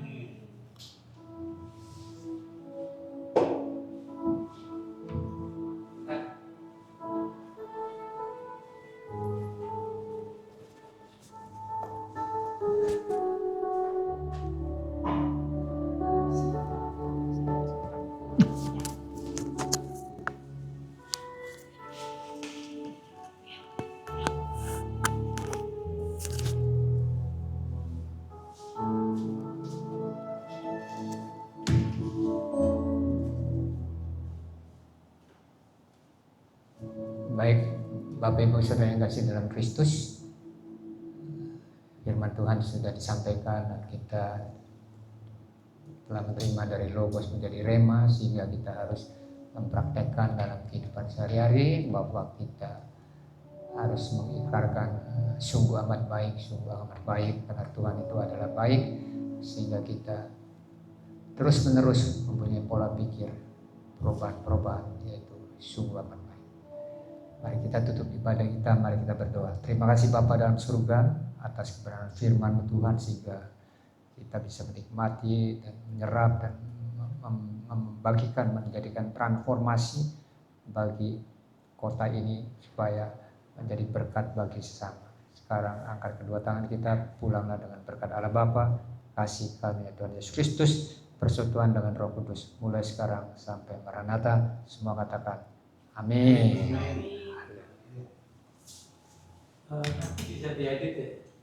Baik, Bapak Ibu Saudara yang kasih dalam Kristus, firman Tuhan sudah disampaikan dan kita telah menerima dari Logos menjadi Rema, sehingga kita harus mempraktekkan dalam kehidupan sehari-hari bahwa kita harus mengikrarkan sungguh amat baik, karena Tuhan itu adalah baik, sehingga kita terus-menerus mempunyai pola pikir perubahan-perubahan, yaitu sungguh amat baik. Mari kita tutup ibadah kita, mari kita berdoa. Terima kasih Bapa dalam surga atas kebenaran firman Tuhan, sehingga kita bisa menikmati dan menyerap dan membagikan, menjadikan transformasi bagi kota ini supaya menjadi berkat bagi sesama. Sekarang angkat kedua tangan kita, pulanglah dengan berkat Allah Bapa, kasih karunia Tuhan Yesus Kristus, persekutuan dengan Roh Kudus, mulai sekarang sampai Maranatha. Semua katakan amin.
Bisa diedit ya?